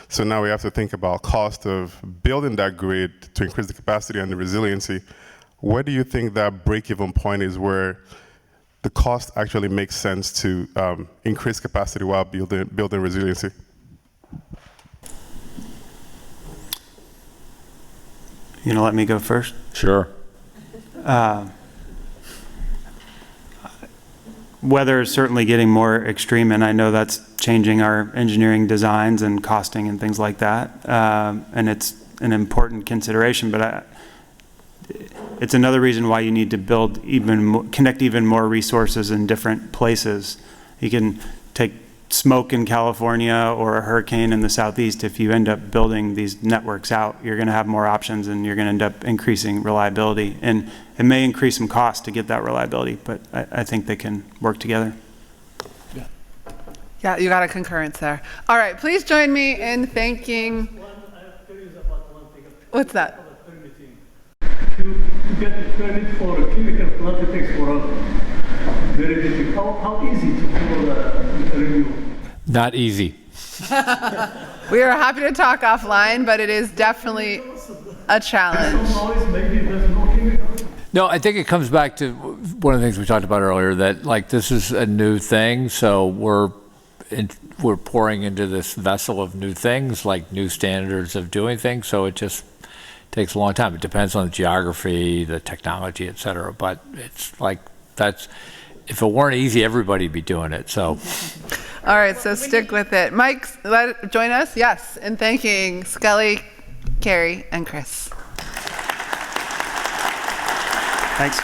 So now we have to think about cost of building that grid to increase the capacity and the resiliency. Where do you think that break-even point is where the cost actually makes sense to increase capacity while building resiliency? You gonna let me go first? Sure. Weather is certainly getting more extreme, and I know that's changing our engineering designs and costing and things like that. And it's an important consideration, but it's another reason why you need to build connect even more resources in different places. You can take smoke in California or a hurricane in the Southeast. If you end up building these networks out, you're going to have more options and you're going to end up increasing reliability. And it may increase some cost to get that reliability, but I think they can work together. Yeah, you got a concurrence there. All right, please join me in thanking. I'm curious about one thing. What's that? To get the permit for a chemical plant, it takes for a very difficult. How easy to follow the review? Not easy. We are happy to talk offline, but it is definitely a challenge. No, I think it comes back to one of the things we talked about earlier, that like this is a new thing, so we're pouring into this vessel of new things, like new standards of doing things, so it just takes a long time. It depends on the geography, the technology, et cetera, but it's like if it weren't easy, everybody'd be doing it, so. All right, so stick with it. Mike, join us? Yes, in thanking Scully, Carrie, and Chris. Thanks.